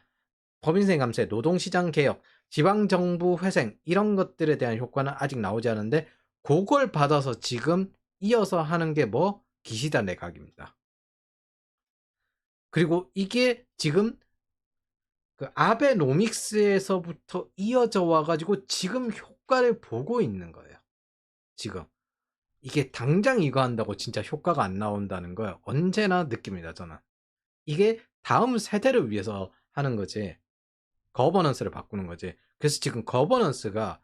법인세 감세, 노동시장 개혁, 지방정부 회생 이런 것들에 대한 효과는 아직 나오지 않은데, 그걸 받아서 지금 이어서 하는 게 뭐? 기시다 내각입니다. 그리고 이게 지금 그 아베노믹스에서부터 이어져 와가지고 지금 효과를 보고 있는 거예요. 지금 이게 당장 이거 한다고 진짜 효과가 안 나온다는 걸 언제나 느낍니다. 저는 이게 다음 세대를 위해서 하는 거지, 거버넌스를 바꾸는 거지. 그래서 지금 거버넌스가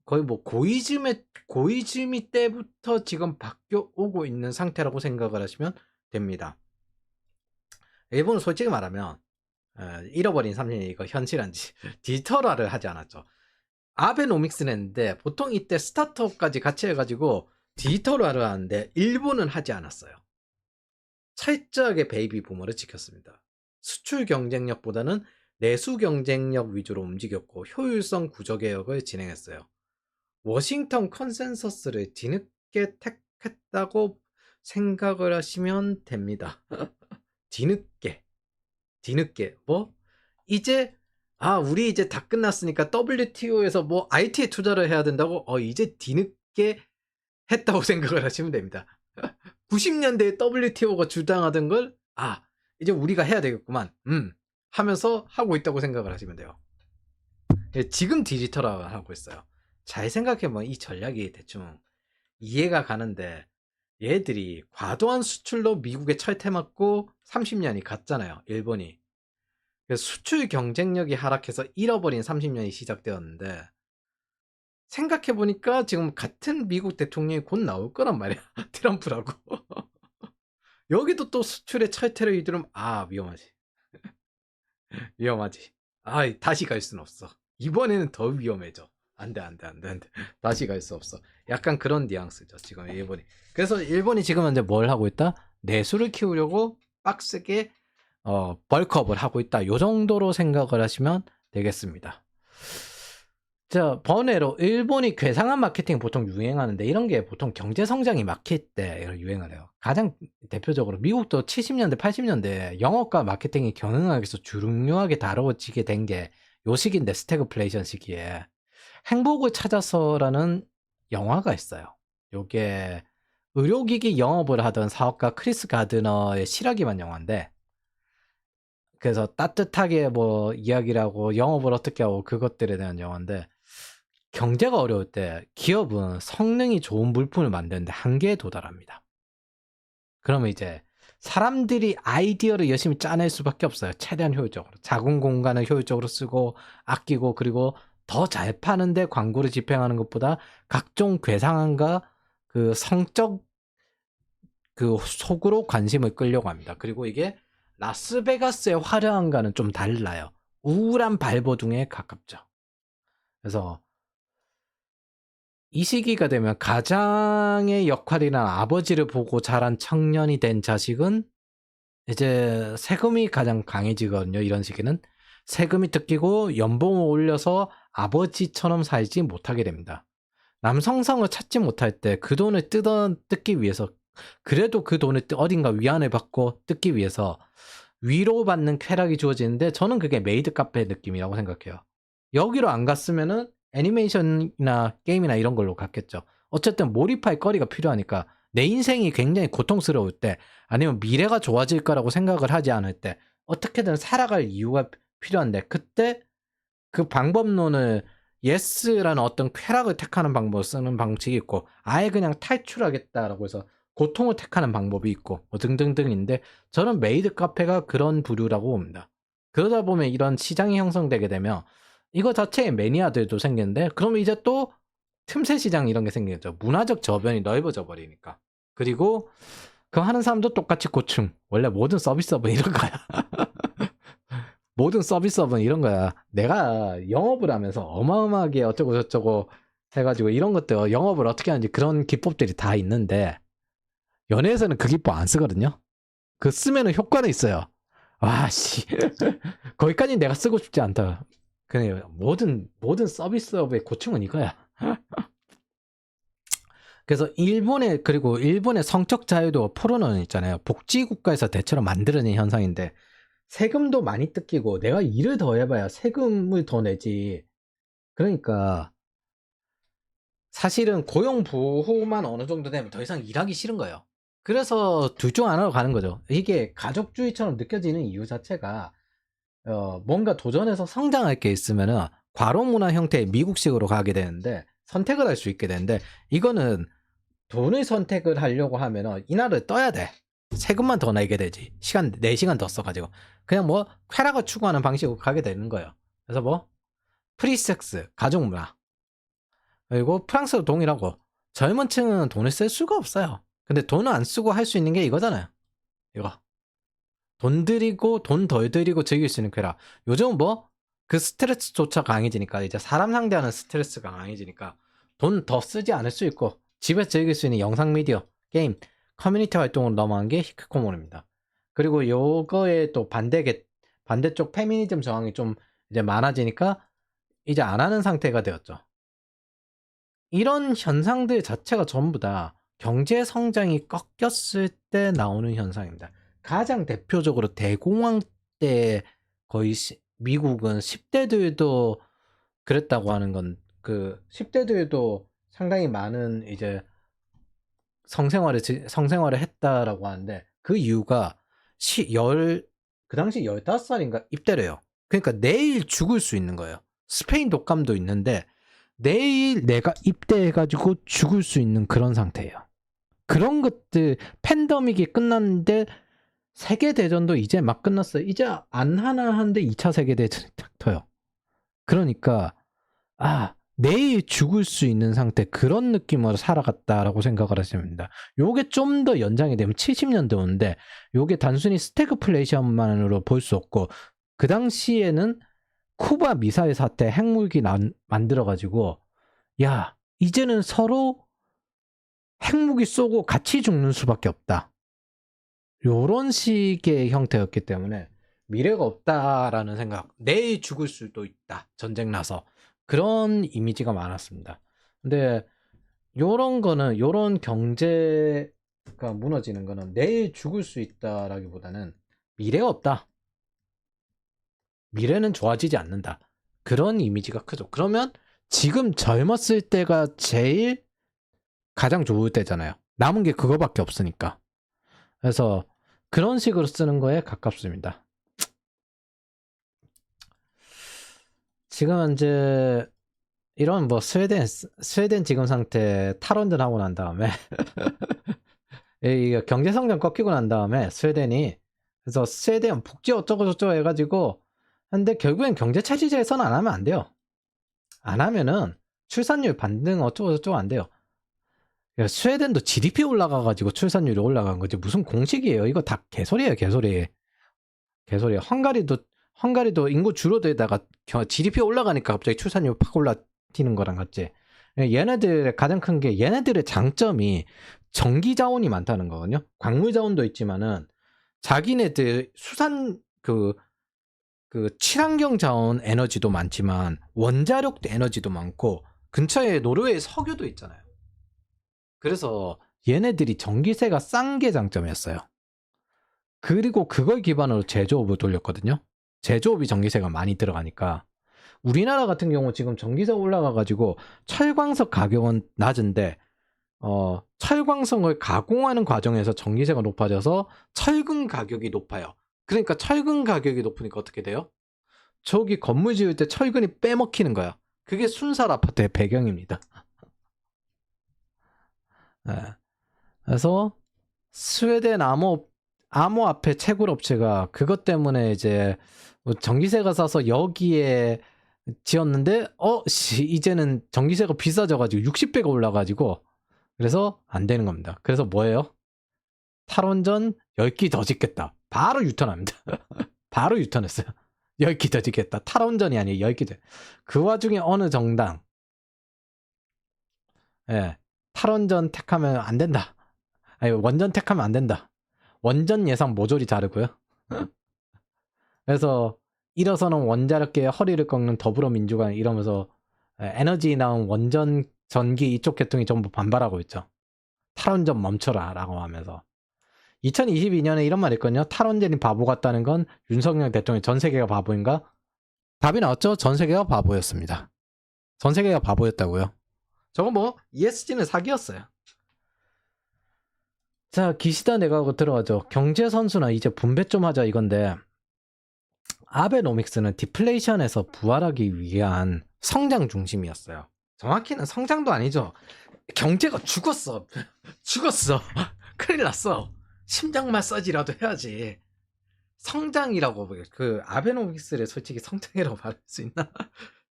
거의 뭐 고이즈미 때부터 지금 바뀌어 오고 있는 상태라고 생각을 하시면 됩니다. 일본은 솔직히 말하면 잃어버린 30년 이거 현실한지 디지털화를 하지 않았죠. 아베노믹스는 했는데 보통 이때 스타트업까지 같이 해가지고 디지털화를 하는데 일본은 하지 않았어요. 철저하게 베이비 부머를 지켰습니다. 수출 경쟁력보다는 내수 경쟁력 위주로 움직였고 효율성 구조 개혁을 진행했어요. 워싱턴 컨센서스를 뒤늦게 택했다고 생각을 하시면 됩니다. 뒤늦게 뭐 이제 우리 이제 다 끝났으니까 WTO에서 뭐 IT에 투자를 해야 된다고 이제 뒤늦게 했다고 생각을 하시면 됩니다. 90년대에 WTO가 주장하던 걸 이제 우리가 해야 되겠구만 하면서 하고 있다고 생각을 하시면 돼요. 지금 디지털화 하고 있어요. 잘 생각해보면 이 전략이 대충 이해가 가는데, 얘들이 과도한 수출로 미국에 철퇴맞고 30년이 갔잖아요, 일본이. 그래서 수출 경쟁력이 하락해서 잃어버린 30년이 시작되었는데, 생각해보니까 지금 같은 미국 대통령이 곧 나올 거란 말이야. 트럼프라고. 여기도 또 수출의 철퇴를 이루면 위험하지. 위험하지. 다시 갈 수는 없어. 이번에는 더 위험해져. 안돼. 다시 갈 수 없어. 약간 그런 뉘앙스죠 지금 일본이. 그래서 일본이 지금 현재 뭘 하고 있다? 내수를 키우려고 빡세게 벌크업을 하고 있다. 요 정도로 생각을 하시면 되겠습니다. 자, 번외로 일본이 괴상한 마케팅 보통 유행하는데, 이런 게 보통 경제 성장이 막힐 때 유행을 해요. 가장 대표적으로 미국도 70년대 80년대 영업과 마케팅이 경영학에서 중요하게 다뤄지게 된 게 요 시기인데, 스태그플레이션 시기에 행복을 찾아서라는 영화가 있어요. 요게 의료기기 영업을 하던 사업가 크리스 가드너의 실화기반 영화인데, 그래서 따뜻하게 뭐 이야기를 하고 영업을 어떻게 하고 그것들에 대한 영화인데, 경제가 어려울 때 기업은 성능이 좋은 물품을 만드는데 한계에 도달합니다. 그러면 이제 사람들이 아이디어를 열심히 짜낼 수밖에 없어요. 최대한 효율적으로. 작은 공간을 효율적으로 쓰고 아끼고, 그리고 더 잘 파는데 광고를 집행하는 것보다 각종 괴상함과 그 성적 그 속으로 관심을 끌려고 합니다. 그리고 이게 라스베가스의 화려함과는 좀 달라요. 우울한 발버둥에 가깝죠. 그래서 이 시기가 되면 가장의 역할이나 아버지를 보고 자란 청년이 된 자식은 이제 세금이 가장 강해지거든요. 이런 시기는 세금이 뜯기고 연봉을 올려서 아버지처럼 살지 못하게 됩니다. 남성성을 찾지 못할 때 그 돈을 뜯기 위해서, 그래도 그 돈을 어딘가 위안을 받고 뜯기 위해서 위로받는 쾌락이 주어지는데 저는 그게 메이드 카페 느낌이라고 생각해요. 여기로 안 갔으면은 애니메이션이나 게임이나 이런 걸로 갔겠죠. 어쨌든 몰입할 거리가 필요하니까 내 인생이 굉장히 고통스러울 때 아니면 미래가 좋아질 거라고 생각을 하지 않을 때 어떻게든 살아갈 이유가 필요한데 그때 그 방법론을 예스라는 어떤 쾌락을 택하는 방법을 쓰는 방식이 있고 아예 그냥 탈출하겠다라고 해서 고통을 택하는 방법이 있고 뭐 등등등인데 저는 메이드 카페가 그런 부류라고 봅니다. 그러다 보면 이런 시장이 형성되게 되면 이거 자체에 매니아들도 생기는데 그러면 이제 또 틈새 시장 이런 게 생기겠죠. 문화적 저변이 넓어져 버리니까. 그리고 그거 하는 사람도 똑같이 고충. 원래 모든 서비스업은 이런 거야. 모든 서비스업은 이런 거야. 내가 영업을 하면서 어마어마하게 어쩌고 저쩌고 해가지고 이런 것들 영업을 어떻게 하는지 그런 기법들이 다 있는데 연애에서는 그 기법 안 쓰거든요. 그 쓰면은 효과는 있어요. 아씨 거기까지 내가 쓰고 싶지 않다. 그냥 모든 서비스업의 고충은 이거야. 그래서 그리고 일본의 성적 자유도 포로는 있잖아요. 복지국가에서 대체로 만들어낸 현상인데 세금도 많이 뜯기고 내가 일을 더 해봐야 세금을 더 내지. 그러니까 사실은 고용보호만 어느 정도 되면 더 이상 일하기 싫은 거예요. 그래서 둘 중 하나로 가는 거죠. 이게 가족주의처럼 느껴지는 이유 자체가 뭔가 도전해서 성장할 게 있으면은 과로문화 형태의 미국식으로 가게 되는데 선택을 할 수 있게 되는데 이거는 돈을 선택을 하려고 하면은 이날을 떠야 돼. 세금만 더 내게 되지. 4시간 더 써가지고. 그냥 뭐, 쾌락을 추구하는 방식으로 가게 되는 거예요. 그래서 뭐, 프리섹스, 가족문화. 그리고 프랑스도 동일하고, 젊은 층은 돈을 쓸 수가 없어요. 근데 돈을 안 쓰고 할 수 있는 게 이거잖아요. 이거. 돈 들이고, 돈 덜 들이고 즐길 수 있는 쾌락. 요즘은 뭐, 그 스트레스조차 강해지니까, 이제 사람 상대하는 스트레스가 강해지니까, 돈 더 쓰지 않을 수 있고, 집에서 즐길 수 있는 영상 미디어, 게임, 커뮤니티 활동으로 넘어간 게 히키코모리입니다. 그리고 요거에 또 반대쪽 페미니즘 저항이 좀 이제 많아지니까 이제 안 하는 상태가 되었죠. 이런 현상들 자체가 전부 다 경제 성장이 꺾였을 때 나오는 현상입니다. 가장 대표적으로 대공황 때 거의 미국은 10대들도 그랬다고 하는 건 그 10대들도 상당히 많은 이제 성생활을 했다라고 하는데 그 이유가 그 당시 15살인가 입대래요. 그러니까 내일 죽을 수 있는 거예요. 스페인 독감도 있는데 내일 내가 입대해가지고 죽을 수 있는 그런 상태예요. 그런 것들 팬데믹이 끝났는데 세계대전도 이제 막 끝났어요. 이제 안 하나 하는데 2차 세계대전이 탁 터요. 그러니까 내일 죽을 수 있는 상태 그런 느낌으로 살아갔다라고 생각을 하시면 됩니다. 요게 좀 더 연장이 되면 70년대 오는데 요게 단순히 스태그플레이션만으로 볼 수 없고 그 당시에는 쿠바 미사일 사태 핵무기 만들어가지고 야 이제는 서로 핵무기 쏘고 같이 죽는 수밖에 없다. 요런 식의 형태였기 때문에 미래가 없다라는 생각, 내일 죽을 수도 있다 전쟁 나서 그런 이미지가 많았습니다. 근데 요런 경제가 무너지는 거는 내일 죽을 수 있다라기보다는 미래가 없다, 미래는 좋아지지 않는다, 그런 이미지가 크죠. 그러면 지금 젊었을 때가 제일 가장 좋을 때잖아요. 남은 게 그거밖에 없으니까. 그래서 그런 식으로 쓰는 거에 가깝습니다. 지금 이제 이런 뭐 스웨덴 지금 상태 탈원전 하고 난 다음에 이 경제 성장 꺾이고 난 다음에 그래서 스웨덴 복지 어쩌고 저쩌고 해가지고 근데 결국엔 경제 체제에서는 안 하면 안 돼요. 안 하면은 출산율 반등 어쩌고 저쩌고 안 돼요. 스웨덴도 GDP 올라가가지고 출산율이 올라간 거지 무슨 공식이에요. 이거 다 개소리예요, 개소리. 헝가리도 인구 줄어들다가 GDP 올라가니까 갑자기 출산율 팍 올라튀는 거랑 같지. 얘네들의 가장 큰 게 얘네들의 장점이 전기 자원이 많다는 거거든요. 광물 자원도 있지만은 자기네들 수산 그 친환경 자원 에너지도 많지만 원자력 에너지도 많고 근처에 노르웨이 석유도 있잖아요. 그래서 얘네들이 전기세가 싼 게 장점이었어요. 그리고 그걸 기반으로 제조업을 돌렸거든요. 제조업이 전기세가 많이 들어가니까. 우리나라 같은 경우 지금 전기세 올라가가지고 철광석 가격은 낮은데 철광석을 가공하는 과정에서 전기세가 높아져서 철근 가격이 높아요. 그러니까 철근 가격이 높으니까 어떻게 돼요? 저기 건물 지을 때 철근이 빼먹히는 거야. 그게 순살 아파트의 배경입니다. 네. 그래서 스웨덴 암호화폐 채굴 업체가 그것 때문에 이제 전기세가 싸서 여기에 지었는데 이제는 전기세가 비싸져가지고 60배가 올라가지고 그래서 안 되는 겁니다. 그래서 뭐예요? 탈원전 10기 더 짓겠다. 바로 유턴합니다. 바로 유턴했어요. 10기 더 짓겠다. 탈원전이 아니에요. 10기 더. 그 와중에 어느 정당 탈원전 택하면 안 된다. 아니 원전 택하면 안 된다. 원전 예산 모조리 자르고요. 그래서 일어서는 원자력계의 허리를 꺾는 더불어민주당 이러면서 에너지 나온 원전 전기 이쪽 계통이 전부 반발하고 있죠. 탈원전 멈춰라 라고 하면서 2022년에 이런 말 있거든요. 탈원전이 바보 같다는 건 윤석열 대통령 전 세계가 바보인가? 답이 나왔죠. 전 세계가 바보였습니다. 전 세계가 바보였다고요. 저거 뭐 ESG는 사기였어요. 자, 기시다 내가 들어가죠. 경제선수나 이제 분배 좀 하자 이건데 아베노믹스는 디플레이션에서 부활하기 위한 성장 중심이었어요. 정확히는 성장도 아니죠. 경제가 죽었어. 죽었어. 큰일 났어. 심장 마사지라도 해야지. 성장이라고 그 아베노믹스를 솔직히 성장이라고 말할 수 있나?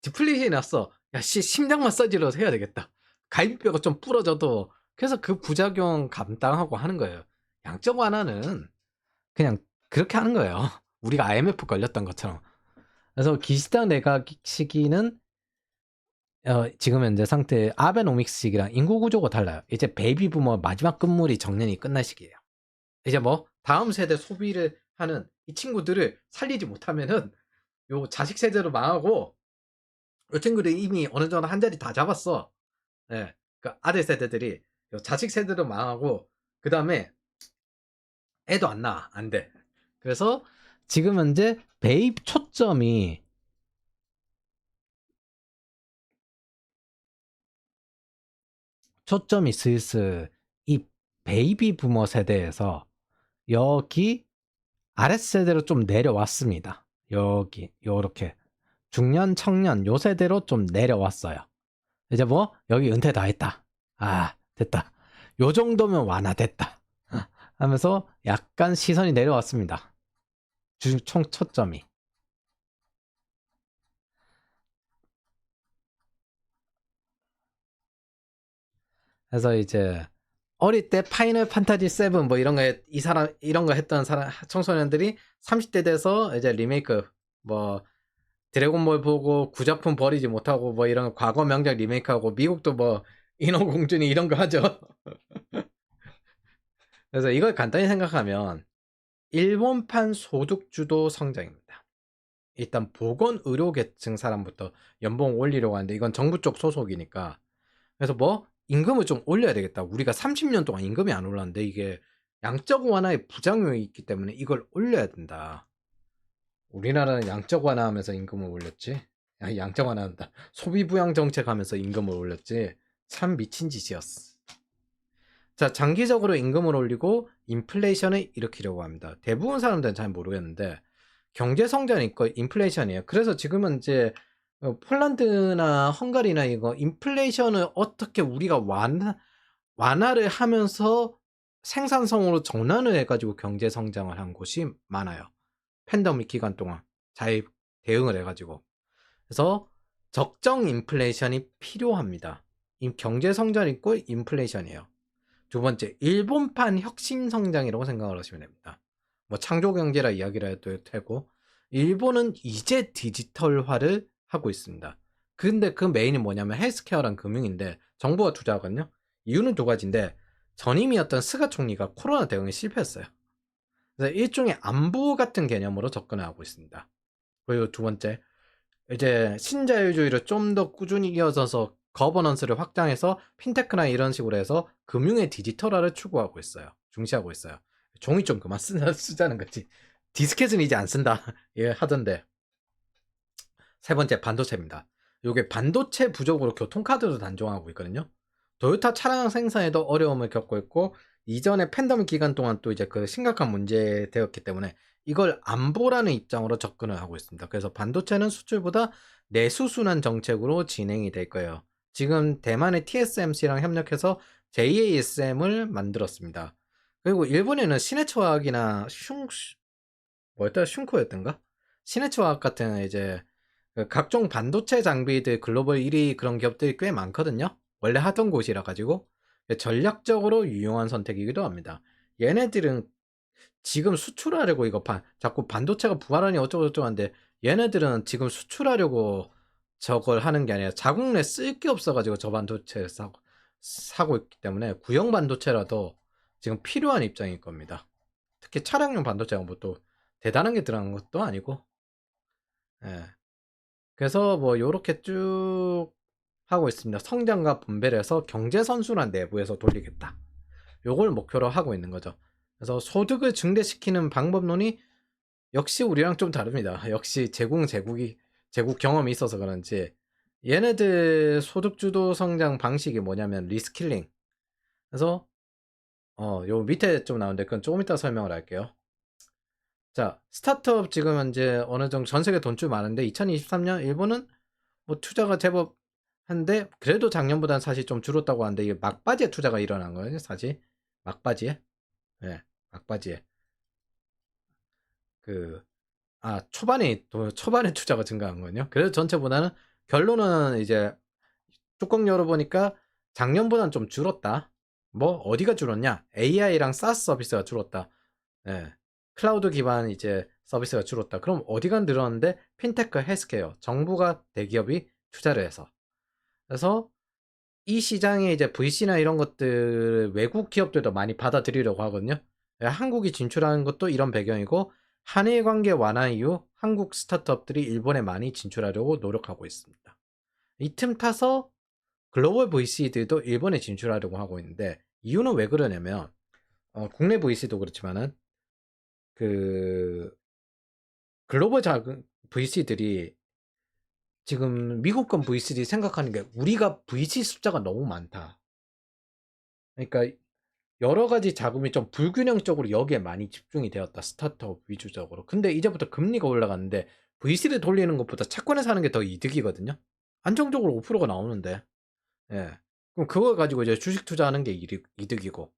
디플레이션이 났어. 야, 심장 마사지라도 해야 되겠다. 갈비뼈가 좀 부러져도 그래서 그 부작용 감당하고 하는 거예요. 양적 완화는 그냥 그렇게 하는 거예요. 우리가 IMF 걸렸던 것처럼. 그래서 기시다 내각 시기는 지금 현재 상태 아베노믹스 시기랑 인구 구조가 달라요. 이제 베이비 부머 마지막 끝물이 정년이 끝날 시기예요. 이제 뭐 다음 세대 소비를 하는 이 친구들을 살리지 못하면은 요 자식 세대로 망하고 요 친구들이 이미 어느 정도 한 자리 다 잡았어. 예. 그 아들 세대들이 요 자식 세대로 망하고 그 다음에 애도 안 낳아. 안 돼. 그래서 지금 현재 베이비 초점이 슬슬 이 베이비 부머 세대에서 여기 아랫세대로 좀 내려왔습니다. 여기 요렇게 중년 청년 요 세대로 좀 내려왔어요. 이제 뭐 여기 은퇴 다 했다. 아 됐다. 요 정도면 완화됐다 하면서 약간 시선이 내려왔습니다. 총 초점이. 그래서 이제 어릴 때 파이널 판타지 7 뭐 이런 거 이런 거 했던 청소년들이 30대 돼서 이제 리메이크 뭐 드래곤볼 보고 구작품 버리지 못하고 뭐 이런 과거 명작 리메이크하고 미국도 뭐 인어공주니 이런 거 하죠. 그래서 이걸 간단히 생각하면 일본판 소득주도 성장입니다. 일단 보건의료계층 사람부터 연봉 올리려고 하는데 이건 정부 쪽 소속이니까 그래서 뭐 임금을 좀 올려야 되겠다. 우리가 30년 동안 임금이 안 올랐는데 이게 양적 완화의 부작용이 있기 때문에 이걸 올려야 된다. 우리나라는 양적 완화하면서 임금을 올렸지. 양적 완화한다. 소비 부양 정책 하면서 임금을 올렸지. 참 미친 짓이었어. 자, 장기적으로 임금을 올리고 인플레이션을 일으키려고 합니다. 대부분 사람들은 잘 모르겠는데 경제 성장이 있고 인플레이션이에요. 그래서 지금은 이제 폴란드나 헝가리나 이거 인플레이션을 어떻게 우리가 완화를 하면서 생산성으로 전환을 해가지고 경제 성장을 한 곳이 많아요. 팬데믹 기간 동안 잘 대응을 해가지고. 그래서 적정 인플레이션이 필요합니다. 경제 성장이 있고 인플레이션이에요. 두 번째, 일본판 혁신 성장이라고 생각을 하시면 됩니다. 뭐 창조 경제라 이야기를 해도 되고, 일본은 이제 디지털화를 하고 있습니다. 근데 그 메인이 뭐냐면 헬스케어랑 금융인데 정부가 투자하거든요. 이유는 두 가지인데 전임이었던 스가 총리가 코로나 대응에 실패했어요. 그래서 일종의 안보 같은 개념으로 접근을 하고 있습니다. 그리고 두 번째, 이제 신자유주의를 좀 더 꾸준히 이어져서 거버넌스를 확장해서 핀테크나 이런 식으로 해서 금융의 디지털화를 추구하고 있어요. 중시하고 있어요. 종이 좀 그만 쓰자는 거지. 디스켓은 이제 안 쓴다. 예, 하던데. 세 번째, 반도체입니다. 요게 반도체 부족으로 교통카드도 단종하고 있거든요. 도요타 차량 생산에도 어려움을 겪고 있고, 이전에 팬데믹 기간 동안 또 이제 그 심각한 문제 되었기 때문에 이걸 안 보라는 입장으로 접근을 하고 있습니다. 그래서 반도체는 수출보다 내수순환 정책으로 진행이 될 거예요. 지금 대만의 TSMC랑 협력해서 JASM을 만들었습니다. 그리고 일본에는 시네츠화학이나 슌코였던가? 시네츠화학 같은 이제 그 각종 반도체 장비들 글로벌 1위 그런 기업들이 꽤 많거든요. 원래 하던 곳이라 가지고 전략적으로 유용한 선택이기도 합니다. 얘네들은 지금 수출하려고 이거 자꾸 반도체가 부활하니 어쩌고저쩌고 하는데, 얘네들은 지금 수출하려고 저걸 하는 게 아니라 자국 내 쓸 게 없어가지고 저 반도체 사고 있기 때문에 구형 반도체라도 지금 필요한 입장일 겁니다. 특히 차량용 반도체가 뭐 또 대단한 게 들어간 것도 아니고. 예. 그래서 뭐 요렇게 쭉 하고 있습니다. 성장과 분배를 해서 경제 선순환 내부에서 돌리겠다. 요걸 목표로 하고 있는 거죠. 그래서 소득을 증대시키는 방법론이 역시 우리랑 좀 다릅니다. 역시 제국 경험이 있어서 그런지 얘네들 소득 주도 성장 방식이 뭐냐면 리스킬링. 그래서 요 밑에 좀 나오는데 그건 조금 이따 설명을 할게요. 자, 스타트업 지금 현재 어느 정도 전 세계 돈줄 많은데 2023년 일본은 뭐 투자가 제법 한데 그래도 작년보다는 사실 좀 줄었다고 하는데 이게 막바지에 투자가 일어난 거예요. 사실 막바지에. 네, 막바지에. 그 초반에 투자가 증가한 거거든요. 그래서 전체보다는 결론은 이제 뚜껑 열어보니까 작년보다는 좀 줄었다. 뭐 어디가 줄었냐? AI랑 SaaS 서비스가 줄었다. 예. 클라우드 기반 이제 서비스가 줄었다. 그럼 어디가 늘었는데? 핀테크, 헬스케어, 정부가 대기업이 투자를 해서. 그래서 이 시장에 이제 VC나 이런 것들 외국 기업들도 많이 받아들이려고 하거든요. 예, 한국이 진출하는 것도 이런 배경이고, 한일 관계 완화 이후 한국 스타트업들이 일본에 많이 진출하려고 노력하고 있습니다. 이 틈 타서 글로벌 VC들도 일본에 진출하려고 하고 있는데, 이유는 왜 그러냐면 국내 VC도 그렇지만은 그 글로벌 작은 VC들이 지금 미국권 VC들이 생각하는 게 우리가 VC 숫자가 너무 많다. 그러니까 여러 가지 자금이 좀 불균형적으로 여기에 많이 집중이 되었다. 스타트업 위주적으로. 근데 이제부터 금리가 올라가는데 VC를 돌리는 것보다 채권에 사는 게 더 이득이거든요. 안정적으로 5%가 나오는데. 예. 그럼 그걸 가지고 이제 주식 투자하는 게 이득이고.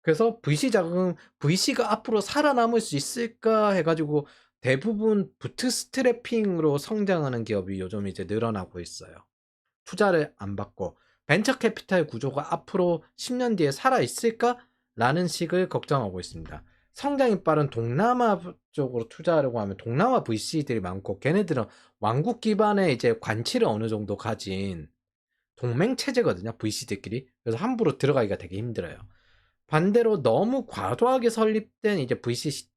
그래서 VC가 앞으로 살아남을 수 있을까 해가지고 대부분 부트스트래핑으로 성장하는 기업이 요즘 이제 늘어나고 있어요. 투자를 안 받고 벤처 캐피탈 구조가 앞으로 10년 뒤에 살아있을까? 라는 식을 걱정하고 있습니다. 성장이 빠른 동남아 쪽으로 투자하려고 하면 동남아 VC들이 많고, 걔네들은 왕국 기반의 이제 관치를 어느 정도 가진 동맹 체제거든요, VC들끼리. 그래서 함부로 들어가기가 되게 힘들어요. 반대로 너무 과도하게 설립된 이제 VC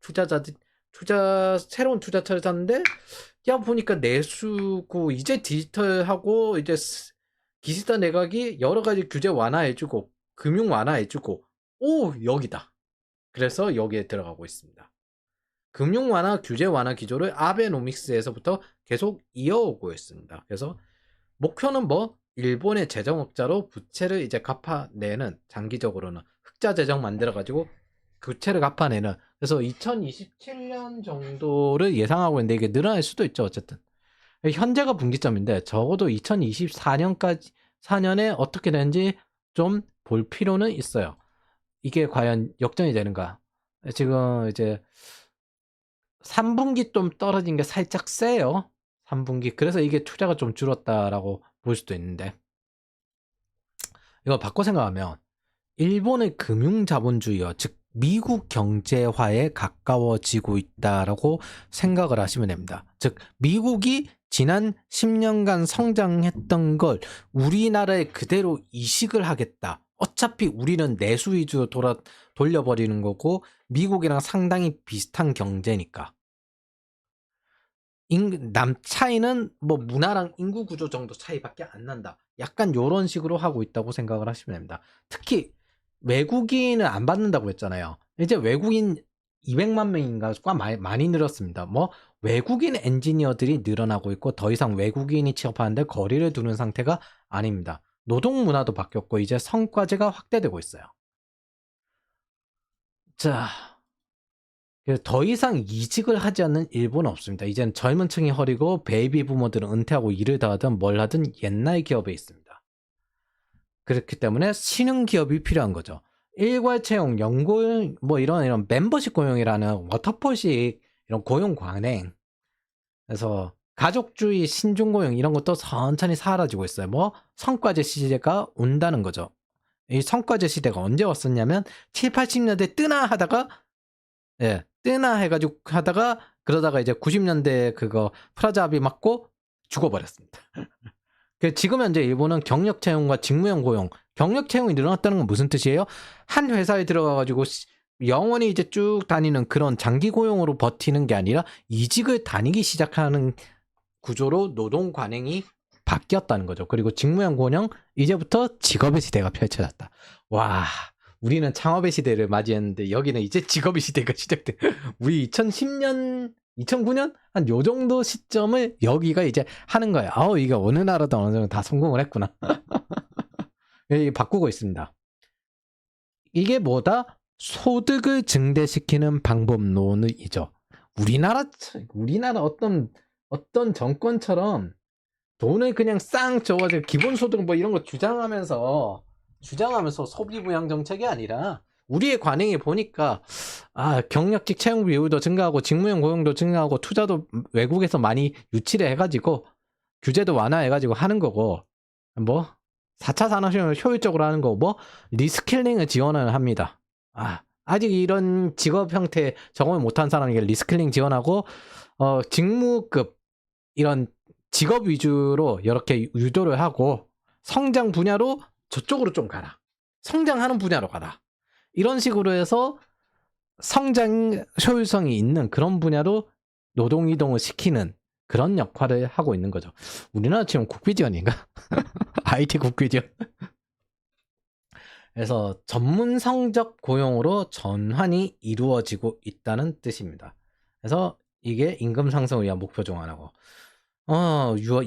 투자자들, 새로운 투자처를 샀는데, 야, 보니까 내수고, 이제 디지털하고, 이제 기시다 내각이 여러 가지 규제 완화해주고, 금융 완화해주고, 오, 여기다. 그래서 여기에 들어가고 있습니다. 금융 완화, 규제 완화 기조를 아베노믹스에서부터 계속 이어오고 있습니다. 그래서 목표는 뭐, 일본의 재정 흑자로 부채를 이제 갚아내는, 장기적으로는 흑자 재정 만들어가지고 부채를 갚아내는. 그래서 2027년 정도를 예상하고 있는데 이게 늘어날 수도 있죠. 어쨌든 현재가 분기점인데 적어도 2024년까지 4년에 어떻게 되는지 좀 볼 필요는 있어요. 이게 과연 역전이 되는가? 지금 이제 3분기 좀 떨어진 게 살짝 세요. 3분기. 그래서 이게 투자가 좀 줄었다라고 볼 수도 있는데, 이거 바꿔 생각하면 일본의 금융자본주의와 즉 미국 경제화에 가까워지고 있다라고 생각을 하시면 됩니다. 즉 미국이 지난 10년간 성장했던 걸 우리나라에 그대로 이식을 하겠다. 어차피 우리는 내수 위주로 돌려버리는 거고 미국이랑 상당히 비슷한 경제니까. 차이는 뭐 문화랑 인구 구조 정도 차이밖에 안 난다. 약간 요런 식으로 하고 있다고 생각을 하시면 됩니다. 특히 외국인은 안 받는다고 했잖아요. 이제 외국인 200만 명인가 꽤 많이 늘었습니다. 뭐 외국인 엔지니어들이 늘어나고 있고 더 이상 외국인이 취업하는데 거리를 두는 상태가 아닙니다. 노동 문화도 바뀌었고 이제 성과제가 확대되고 있어요. 자, 더 이상 이직을 하지 않는 일본은 없습니다. 이제는 젊은 층이 허리고 베이비 부모들은 은퇴하고 일을 다 하든 뭘 하든 옛날 기업에 있습니다. 그렇기 때문에 신흥 기업이 필요한 거죠. 일괄 채용, 연고용, 뭐 이런 멤버십 고용이라는 워터폴식 이런 고용 관행. 그래서 가족주의, 신중 고용 이런 것도 천천히 사라지고 있어요. 뭐 성과제 시대가 온다는 거죠. 이 성과제 시대가 언제 왔었냐면 7, 80년대 뜨나 하다가 뜨나 해가지고 하다가 그러다가 이제 90년대 그거 프라자합의 맞고 죽어버렸습니다. 지금 현재 일본은 경력 채용과 직무형 고용, 경력 채용이 늘어났다는 건 무슨 뜻이에요? 한 회사에 들어가가지고 영원히 이제 쭉 다니는 그런 장기 고용으로 버티는 게 아니라 이직을 다니기 시작하는 구조로 노동 관행이 바뀌었다는 거죠. 그리고 직무형 고용, 이제부터 직업의 시대가 펼쳐졌다. 와, 우리는 창업의 시대를 맞이했는데 여기는 이제 직업의 시대가 시작돼. 우리 2010년 2009년 한 요 정도 시점을 여기가 이제 하는 거예요. 이게 어느 나라도 어느 정도 다 성공을 했구나. 바꾸고 있습니다. 이게 뭐다? 소득을 증대시키는 방법론이죠. 우리나라 어떤 정권처럼 돈을 그냥 쌍 줘가지고 기본소득 뭐 이런 거 주장하면서 소비 부양 정책이 아니라 우리의 관행이 보니까 경력직 채용 비율도 증가하고 직무형 고용도 증가하고 투자도 외국에서 많이 유치를 해가지고 규제도 완화해가지고 하는 거고 뭐 4차 산업혁명을 효율적으로 하는 거고 뭐 리스킬링을 지원을 합니다. 아직 이런 직업 형태 적응을 못한 사람에게 리스킬링 지원하고 직무급 이런 직업 위주로 이렇게 유도를 하고 성장 분야로 저쪽으로 좀 가라. 성장하는 분야로 가라. 이런 식으로 해서 성장 효율성이 있는 그런 분야로 노동 이동을 시키는 그런 역할을 하고 있는 거죠. 우리나라 지금 국비지원인가? IT 국비지원. 그래서 전문 성적 고용으로 전환이 이루어지고 있다는 뜻입니다. 그래서 이게 임금 상승을 위한 목표 중 하나고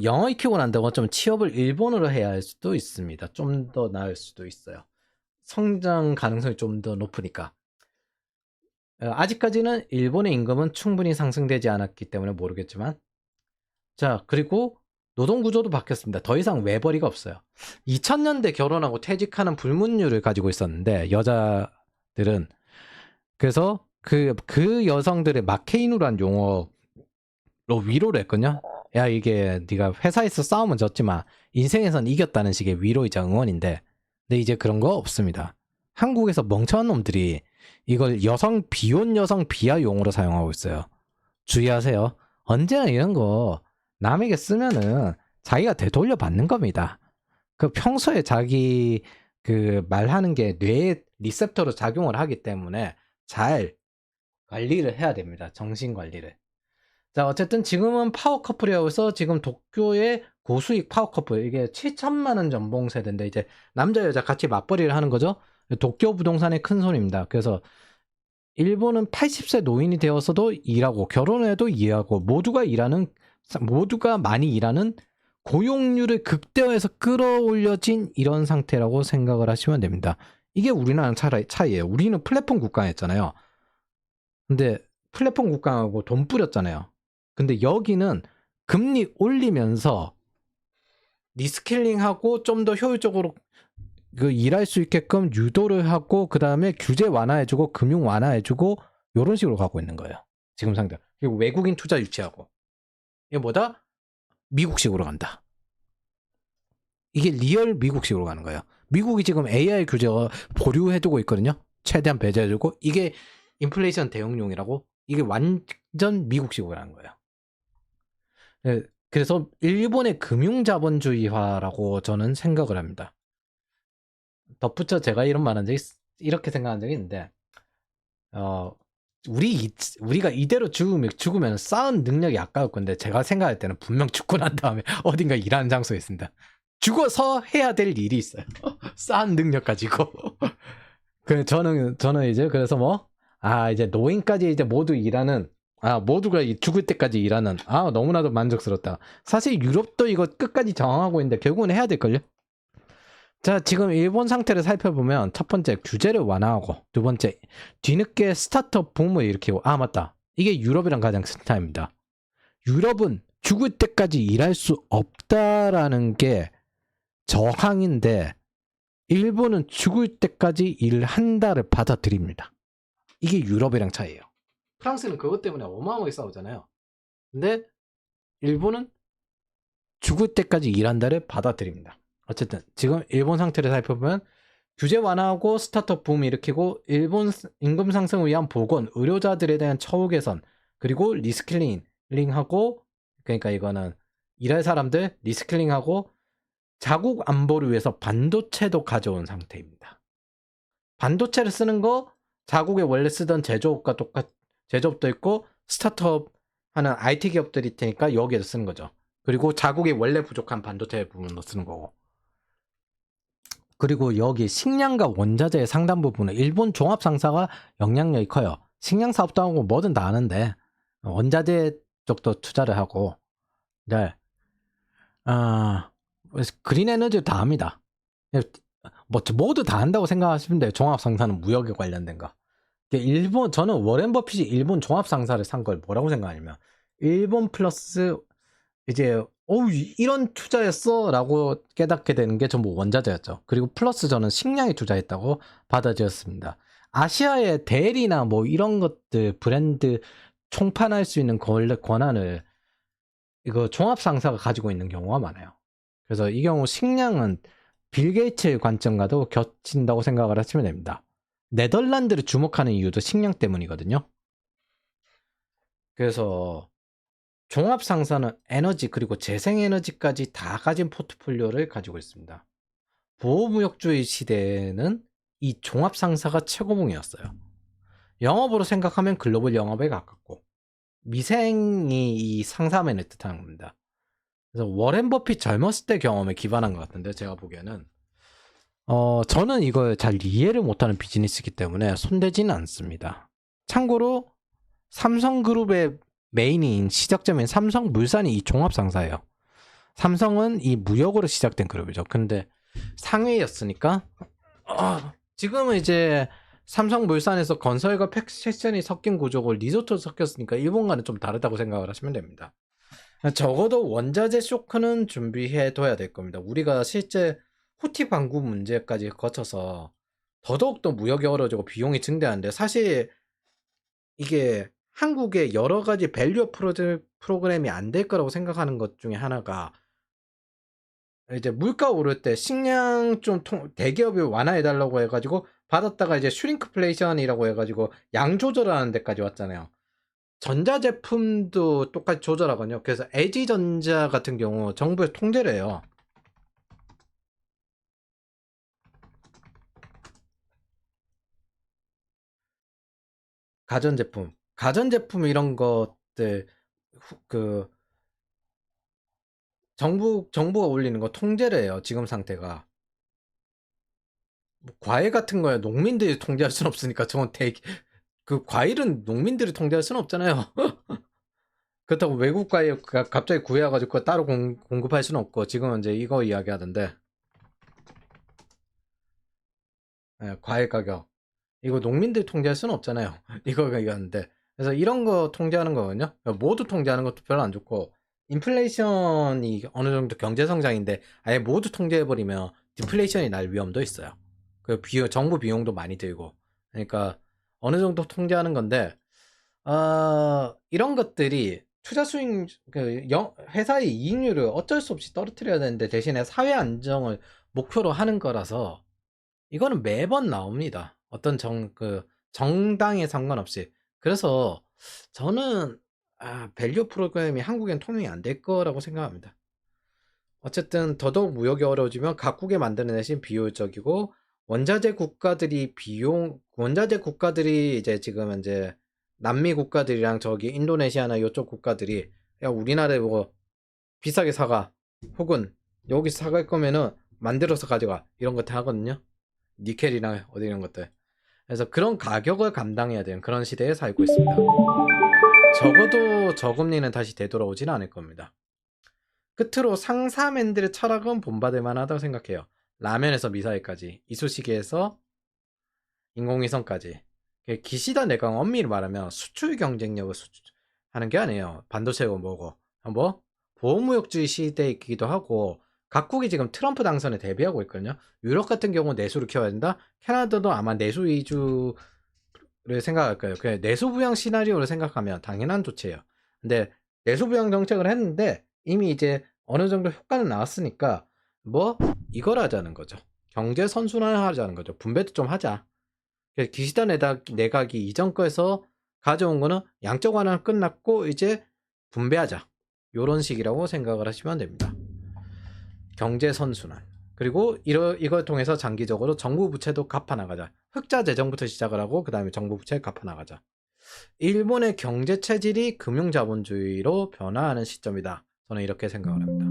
영어 익히고 난다고 좀 취업을 일본어로 해야 할 수도 있습니다. 좀 더 나을 수도 있어요. 성장 가능성이 좀 더 높으니까. 아직까지는 일본의 임금은 충분히 상승되지 않았기 때문에 모르겠지만 자, 그리고 노동 구조도 바뀌었습니다. 더 이상 외벌이가 없어요. 2000년대 결혼하고 퇴직하는 불문율을 가지고 있었는데 여자들은 그래서 그 여성들의 마케인우란 용어로 위로를 했거든요. 야, 이게 네가 회사에서 싸우면 졌지만 인생에선 이겼다는 식의 위로이자 응원인데 근데 이제 그런 거 없습니다. 한국에서 멍청한 놈들이 이걸 비혼 여성 비하 용어로 사용하고 있어요. 주의하세요. 언제나 이런 거 남에게 쓰면은 자기가 되돌려 받는 겁니다. 평소에 자기 말하는 게 뇌의 리셉터로 작용을 하기 때문에 잘 관리를 해야 됩니다. 정신 관리를. 자, 어쨌든 지금은 파워 커플이라고 해서 지금 도쿄의 고수익 파워 커플 이게 7천만 원 전봉 세대인데 이제 남자 여자 같이 맞벌이를 하는 거죠. 도쿄 부동산의 큰 손입니다. 그래서 일본은 80세 노인이 되어서도 일하고 결혼해도 일하고 모두가 많이 일하는 고용률을 극대화해서 끌어올려진 이런 상태라고 생각을 하시면 됩니다. 이게 우리나라랑 차이예요. 우리는 플랫폼 국가였잖아요. 근데 플랫폼 국가하고 돈 뿌렸잖아요. 근데 여기는 금리 올리면서 리스킬링하고 좀 더 효율적으로 일할 수 있게끔 유도를 하고 그 다음에 규제 완화해주고 금융 완화해주고 이런 식으로 가고 있는 거예요. 지금 상태. 그리고 외국인 투자 유치하고 이게 뭐다? 미국식으로 간다. 이게 리얼 미국식으로 가는 거예요. 미국이 지금 AI 규제가 보류해두고 있거든요. 최대한 배제해주고 이게 인플레이션 대응용이라고 이게 완전 미국식으로 가는 거예요. 그래서 일본의 금융자본주의화라고 저는 생각을 합니다. 덧붙여 제가 이런 말한 적이 이렇게 생각한 적이 있는데 우리가 이대로 죽으면 쌓은 능력이 아까울 건데 제가 생각할 때는 분명 죽고 난 다음에 어딘가 일하는 장소에 있습니다. 죽어서 해야 될 일이 있어요. 쌓은 능력 가지고. 저는 이제 그래서 이제 노인까지 이제 모두 일하는, 모두가 죽을 때까지 일하는, 너무나도 만족스럽다. 사실 유럽도 이거 끝까지 저항하고 있는데 결국은 해야 될걸요? 자, 지금 일본 상태를 살펴보면 첫 번째 규제를 완화하고, 두 번째 뒤늦게 스타트업 붐을 일으키고, 맞다. 이게 유럽이랑 가장 큰 차이입니다. 유럽은 죽을 때까지 일할 수 없다라는 게 저항인데, 일본은 죽을 때까지 일한다를 받아들입니다. 이게 유럽이랑 차이예요. 프랑스는 그것 때문에 어마어마하게 싸우잖아요. 근데 일본은 죽을 때까지 일한다를 받아들입니다. 어쨌든 지금 일본 상태를 살펴보면 규제 완화하고 스타트업 붐 일으키고, 일본 임금 상승을 위한 보건, 의료자들에 대한 처우 개선, 그리고 리스킬링하고, 그러니까 이거는 일할 사람들 리스킬링하고 자국 안보를 위해서 반도체도 가져온 상태입니다. 반도체를 쓰는 거 자국에 원래 쓰던 제조업과 제조업도 있고 스타트업 하는 IT 기업들이 테니까 여기에서 쓰는 거죠. 그리고 자국이 원래 부족한 반도체 부분도 쓰는 거고. 그리고 여기 식량과 원자재의 상당 부분은 일본 종합 상사가 영향력이 커요. 식량 사업도 하고 뭐든 다 하는데 원자재 쪽도 투자를 하고, 네, 그린 에너지도 다 합니다. 모두 다 한다고 생각하시면 돼요. 종합 상사는 무역에 관련된 거. 저는 워렌 버핏이 일본 종합 상사를 산 걸 뭐라고 생각하냐면, 일본 플러스 이제 이런 투자였어 라고 깨닫게 되는 게 전부 원자재였죠. 그리고 플러스 저는 식량에 투자했다고 받아들였습니다. 아시아의 대리나 뭐 이런 것들 브랜드 총판할 수 있는 권한을 이거 종합 상사가 가지고 있는 경우가 많아요. 그래서 이 경우 식량은 빌 게이츠의 관점과도 겹친다고 생각을 하시면 됩니다. 네덜란드를 주목하는 이유도 식량 때문이거든요. 그래서 종합 상사는 에너지 그리고 재생에너지까지 다 가진 포트폴리오를 가지고 있습니다. 보호무역주의 시대에는 이 종합 상사가 최고봉이었어요. 영업으로 생각하면 글로벌 영업에 가깝고, 미생이 이 상사맨을 뜻하는 겁니다. 그래서 워렌 버핏 젊었을 때 경험에 기반한 것 같은데, 제가 보기에는 저는 이걸 잘 이해를 못하는 비즈니스이기 때문에 손대지는 않습니다. 참고로 삼성그룹의 메인인 시작점인 삼성물산이 이 종합상사예요. 삼성은 이 무역으로 시작된 그룹이죠. 근데 상해였으니까 지금은 이제 삼성물산에서 건설과 패션이 섞인 구조고 리조트도 섞였으니까 일본과는 좀 다르다고 생각을 하시면 됩니다. 적어도 원자재 쇼크는 준비해 둬야 될 겁니다. 우리가 실제 후티 방구 문제까지 거쳐서 더더욱더 무역이 어려워지고 비용이 증대하는데, 사실 이게 한국의 여러 가지 밸류 프로그램이 안 될 거라고 생각하는 것 중에 하나가, 이제 물가 오를 때 식량 좀 대기업이 완화해 달라고 해가지고 받았다가 이제 슈링크플레이션이라고 해가지고 양 조절하는 데까지 왔잖아요. 전자제품도 똑같이 조절하거든요. 그래서 LG전자 같은 경우 정부에서 통제를 해요. 가전제품 이런 것들 그 정부가 올리는 거 통제를 해요. 지금 상태가. 뭐 과일 같은 거야 농민들이 통제할 수는 없으니까, 저건 그 과일은 농민들이 통제할 수는 없잖아요. 그렇다고 외국 과일 갑자기 구해와가지고 따로 공급할 수는 없고, 지금은 이제 이거 이야기하던데, 과일 가격 이거 농민들이 통제할 수는 없잖아요. 이거 얘기하는데, 그래서 이런 거 통제하는 거거든요. 모두 통제하는 것도 별로 안 좋고, 인플레이션이 어느 정도 경제 성장인데 아예 모두 통제해버리면 디플레이션이 날 위험도 있어요. 그 정부 비용도 많이 들고, 그러니까 어느 정도 통제하는 건데, 이런 것들이 투자 수익, 회사의 이익률을 어쩔 수 없이 떨어뜨려야 되는데, 대신에 사회 안정을 목표로 하는 거라서 이거는 매번 나옵니다. 어떤 정당에 상관없이. 그래서 저는 밸류 프로그램이 한국엔 통용이 안 될 거라고 생각합니다. 어쨌든 더더욱 무역이 어려워지면 각국에 만들어내신 비효율적이고, 원자재 국가들이 이제 지금 이제 남미 국가들이랑 저기 인도네시아나 이쪽 국가들이, 야 우리나라에 뭐 비싸게 사가, 혹은 여기 사갈 거면은 만들어서 가져가, 이런 것들 하거든요. 니켈이나 어디 이런 것들. 그래서 그런 가격을 감당해야 되는 그런 시대에 살고 있습니다. 적어도 저금리는 다시 되돌아오지는 않을 겁니다. 끝으로 상사맨들의 철학은 본받을 만하다고 생각해요. 라면에서 미사일까지, 이쑤시개에서 인공위성까지. 기시다 내강 엄밀히 말하면 수출 경쟁력을 하는 게 아니에요. 반도체고 뭐고. 뭐 보호무역주의 시대이기도 하고 각국이 지금 트럼프 당선에 대비하고 있거든요. 유럽 같은 경우 내수를 키워야 된다. 캐나다도 아마 내수 위주를 생각할 거예요. 그냥 내수 부양 시나리오를 생각하면 당연한 조치예요. 근데 내수 부양 정책을 했는데 이미 이제 어느 정도 효과는 나왔으니까 뭐 이걸 하자는 거죠. 경제 선순환을 하자는 거죠. 분배도 좀 하자. 기시다 내각이 이전 거에서 가져온 거는 양적 완화는 끝났고 이제 분배하자. 요런 식이라고 생각을 하시면 됩니다. 경제 선순환. 그리고 이걸 통해서 장기적으로 정부 부채도 갚아나가자. 흑자 재정부터 시작을 하고 그 다음에 정부 부채 갚아나가자. 일본의 경제 체질이 금융자본주의로 변화하는 시점이다. 저는 이렇게 생각을 합니다.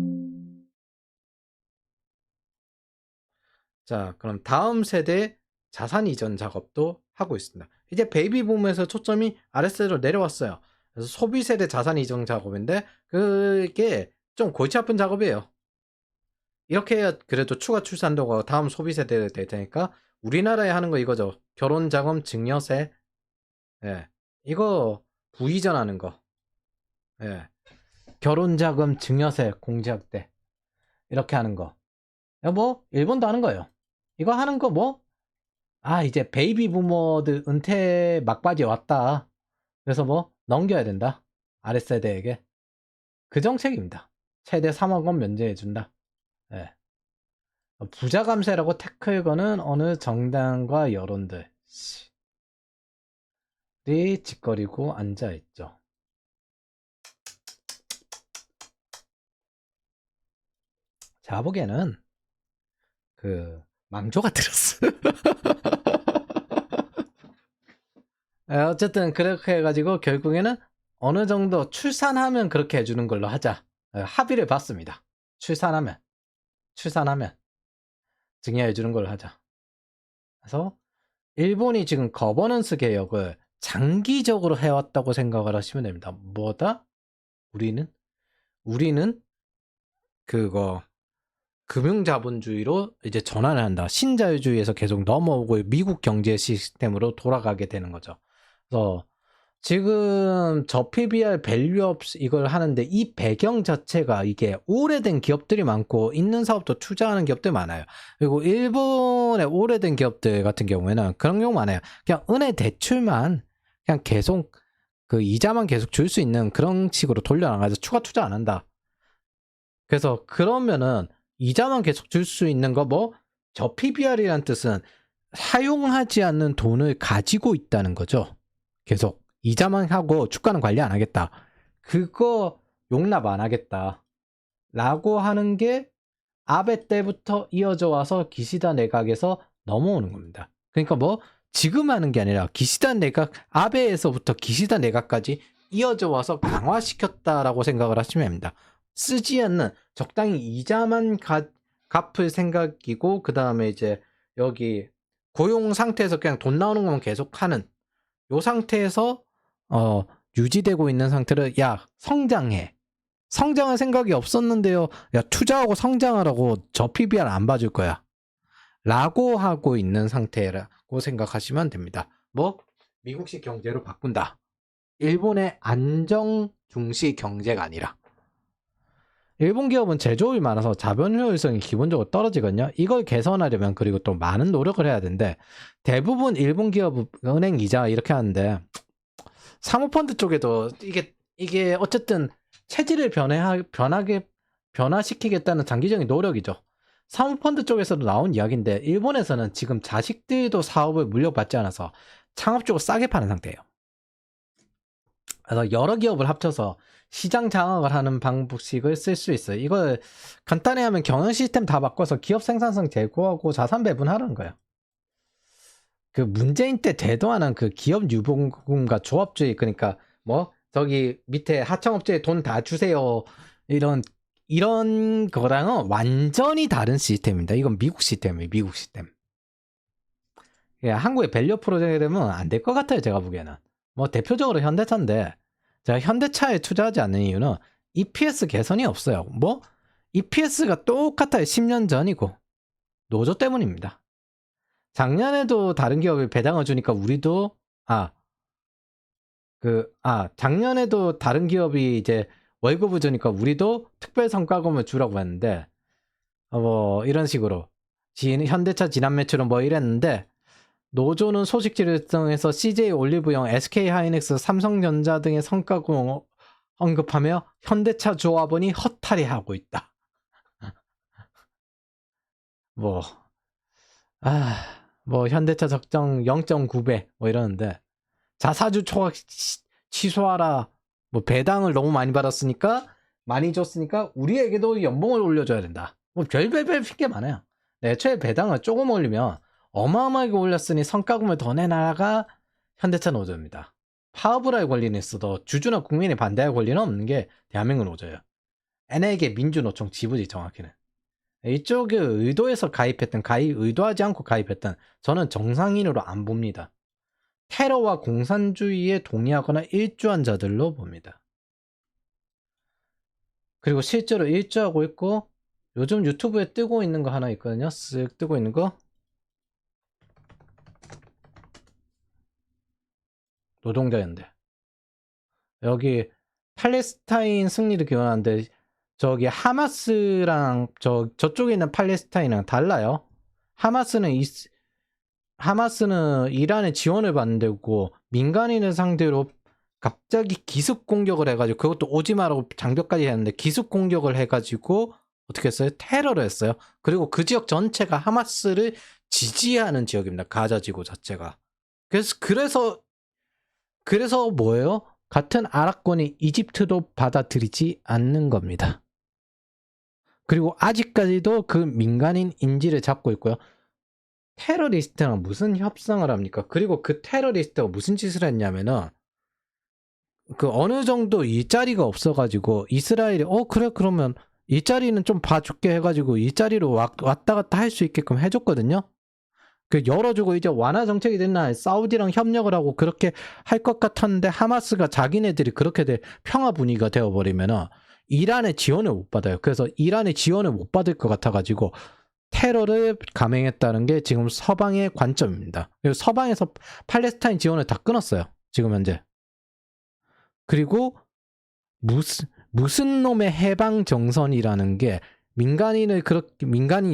자, 그럼 다음 세대 자산 이전 작업도 하고 있습니다. 이제 베이비 붐에서 초점이 아랫세로 내려왔어요. 그래서 소비 세대 자산 이전 작업인데 그게 좀 골치 아픈 작업이에요. 이렇게 해야 그래도 추가 출산도가 다음 소비 세대에 될 테니까 우리나라에 하는 거 이거죠. 결혼 자금 증여세. 예. 이거 부이전하는 거. 예. 결혼 자금 증여세 공제할 때 이렇게 하는 거. 뭐 일본도 하는 거예요. 이거 하는 거 뭐 이제 베이비 부머들 은퇴 막바지에 왔다. 그래서 뭐 넘겨야 된다. 아랫세대에게. 그 정책입니다. 최대 3억 원 면제해준다. 예. 부자 감세라고 태클 거는 어느 정당과 여론들이 짓거리고 앉아있죠. 제가 보기에는 망조가 들었어. 어쨌든 그렇게 해가지고 결국에는 어느 정도 출산하면 그렇게 해주는 걸로 하자. 합의를 봤습니다. 출산하면 증여해주는 걸로 하자. 그래서 일본이 지금 거버넌스 개혁을 장기적으로 해왔다고 생각을 하시면 됩니다. 뭐다? 우리는 그거 금융자본주의로 이제 전환을 한다. 신자유주의에서 계속 넘어오고 미국 경제 시스템으로 돌아가게 되는 거죠. 그래서 지금 저 PBR 밸류업 이걸 하는데 이 배경 자체가 이게 오래된 기업들이 많고 있는 사업도 투자하는 기업들 많아요. 그리고 일본의 오래된 기업들 같은 경우에는 그런 경우 많아요. 그냥 은행 대출만 그냥 계속 그 이자만 계속 줄 수 있는 그런 식으로 돌려나가서 추가 투자 안 한다. 그래서 그러면은 이자만 계속 줄 수 있는 거 저 PBR이란 뜻은 사용하지 않는 돈을 가지고 있다는 거죠. 계속 이자만 하고 주가는 관리 안 하겠다. 그거 용납 안 하겠다. 라고 하는 게 아베 때부터 이어져 와서 기시다 내각에서 넘어오는 겁니다. 그러니까 지금 하는 게 아니라 기시다 내각, 아베에서부터 기시다 내각까지 이어져 와서 강화시켰다라고 생각을 하시면 됩니다. 쓰지 않는 적당히 이자만 갚을 생각이고 그 다음에 이제 여기 고용 상태에서 그냥 돈 나오는 것만 계속 하는 요 상태에서 유지되고 있는 상태를 성장해. 성장할 생각이 없었는데요. 투자하고 성장하라고 저 PBR 안 봐줄 거야. 라고 하고 있는 상태라고 생각하시면 됩니다. 미국식 경제로 바꾼다. 일본의 안정 중시 경제가 아니라. 일본 기업은 제조업이 많아서 자본 효율성이 기본적으로 떨어지거든요. 이걸 개선하려면 그리고 또 많은 노력을 해야 되는데 대부분 일본 기업 은행 이자 이렇게 하는데 사모펀드 쪽에도 이게 어쨌든 체질을 변화시키겠다는 장기적인 노력이죠. 사모펀드 쪽에서도 나온 이야기인데 일본에서는 지금 자식들도 사업을 물려받지 않아서 창업적으로 싸게 파는 상태예요. 그래서 여러 기업을 합쳐서 시장 장악을 하는 방식을 쓸 수 있어요. 이걸 간단히 하면 경영 시스템 다 바꿔서 기업 생산성 제고하고 자산 배분하는 거예요. 그 문재인 때 대도하는 그 기업 유보금과 조합주의, 그러니까 저기 밑에 하청업체에 돈 다 주세요 이런 거랑은 완전히 다른 시스템입니다. 이건 미국 시스템이에요. 미국 시스템. 예, 한국에 밸류 프로젝트 되면 안 될 것 같아요. 제가 보기에는. 뭐 대표적으로 현대차인데 제가 현대차에 투자하지 않는 이유는 EPS 개선이 없어요. 뭐 EPS가 똑같아요. 10년 전이고 노조 때문입니다. 작년에도 다른 기업이 배당을 주니까 우리도 작년에도 다른 기업이 이제 월급을 주니까 우리도 특별 성과금을 주라고 했는데 뭐 이런 식으로 현대차 지난 매출은 뭐 이랬는데 노조는 소식지를 통해서 CJ 올리브영, SK 하이닉스, 삼성전자 등의 성과금을 언급하며 현대차 조합원이 허탈해하고 있다. 뭐 현대차 적정 0.9배 뭐 이러는데 자사주 초과 취소하라. 뭐 배당을 너무 많이 받았으니까 많이 줬으니까 우리에게도 연봉을 올려줘야 된다. 뭐 별별별 핑계 많아요. 애초에 배당을 조금 올리면 어마어마하게 올렸으니 성과금을 더 내놔가 현대차 노조입니다. 파업을 할 권리는 있어도 주주나 국민이 반대할 권리는 없는 게 대한민국 노조예요. NA에게 민주노총 지부지 정확히는. 이쪽에 의도해서 가입했든 의도하지 않고 가입했든 저는 정상인으로 안 봅니다. 테러와 공산주의에 동의하거나 일조한 자들로 봅니다. 그리고 실제로 일조하고 있고 요즘 유튜브에 뜨고 있는 거 하나 있거든요. 쓱 뜨고 있는 거. 노동자연대. 여기 팔레스타인 승리를 기원하는데 저기 하마스랑 저쪽에 있는 팔레스타인이랑 달라요. 하마스는 이란의 지원을 받는 데고 민간인을 상대로 갑자기 기습 공격을 해가지고 그것도 오지 마라고 장벽까지 했는데 기습 공격을 해가지고 어떻게 했어요? 테러를 했어요. 그리고 그 지역 전체가 하마스를 지지하는 지역입니다. 가자 지구 자체가. 그래서 뭐예요? 같은 아랍권이 이집트도 받아들이지 않는 겁니다. 그리고 아직까지도 그 민간인 인지를 잡고 있고요. 테러리스트랑 무슨 협상을 합니까? 그리고 그 테러리스트가 무슨 짓을 했냐면은 그 어느 정도 일자리가 없어가지고 이스라엘이 그래 그러면 일자리는 좀 봐줄게 해가지고 일자리로 왔다 갔다 할 수 있게끔 해줬거든요. 그 열어주고 이제 완화 정책이 됐나 사우디랑 협력을 하고 그렇게 할 것 같았는데 하마스가 자기네들이 그렇게 평화 분위기가 되어버리면은 이란의 지원을 못 받아요. 그래서 이란의 지원을 못 받을 것 같아가지고 테러를 감행했다는 게 지금 서방의 관점입니다. 그리고 서방에서 팔레스타인 지원을 다 끊었어요. 지금 현재. 그리고 무슨 놈의 해방 정선이라는 게 민간인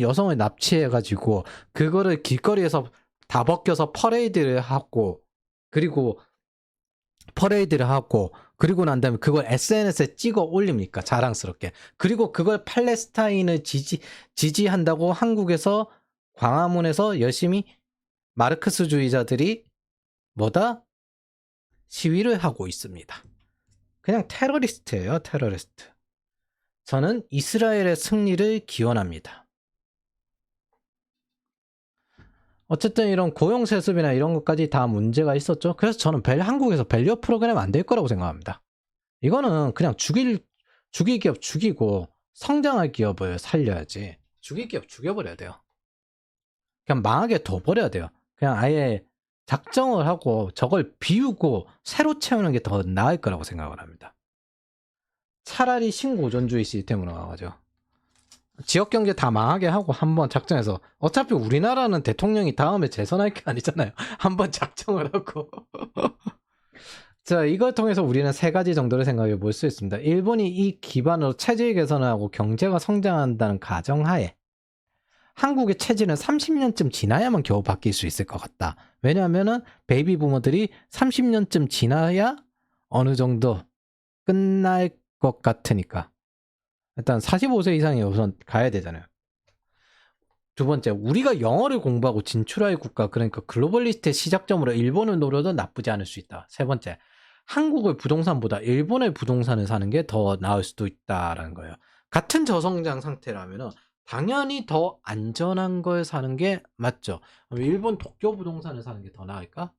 여성을 납치해가지고 그거를 길거리에서 다 벗겨서 퍼레이드를 하고 그리고 난 다음에 그걸 SNS에 찍어 올립니까? 자랑스럽게. 그리고 그걸 팔레스타인을 지지한다고 한국에서 광화문에서 열심히 마르크스주의자들이 시위를 하고 있습니다. 그냥 테러리스트예요. 테러리스트. 저는 이스라엘의 승리를 기원합니다. 어쨌든 이런 고용세습이나 이런 것까지 다 문제가 있었죠. 그래서 저는 한국에서 밸류 프로그램 안 될 거라고 생각합니다. 이거는 그냥 죽일 기업 죽이고 성장할 기업을 살려야지. 죽일 기업 죽여버려야 돼요. 그냥 망하게 둬버려야 돼요. 그냥 아예 작정을 하고 저걸 비우고 새로 채우는 게 더 나을 거라고 생각을 합니다. 차라리 신고전주의 시스템으로 나가죠. 지역 경제 다 망하게 하고 한번 작정해서 어차피 우리나라는 대통령이 다음에 재선할 게 아니잖아요. 한번 작정을 하고 자, 이걸 통해서 우리는 세 가지 정도를 생각해 볼 수 있습니다. 일본이 이 기반으로 체질 개선을 하고 경제가 성장한다는 가정하에 한국의 체질은 30년쯤 지나야만 겨우 바뀔 수 있을 것 같다. 왜냐하면은 베이비 부모들이 30년쯤 지나야 어느 정도 끝날 것 같으니까. 일단 45세 이상이 우선 가야 되잖아요. 두 번째, 우리가 영어를 공부하고 진출할 국가, 그러니까 글로벌리스트의 시작점으로 일본을 노려도 나쁘지 않을 수 있다. 세 번째, 한국의 부동산보다 일본의 부동산을 사는 게 더 나을 수도 있다라는 거예요. 같은 저성장 상태라면 당연히 더 안전한 걸 사는 게 맞죠. 일본 도쿄 부동산을 사는 게 더 나을까?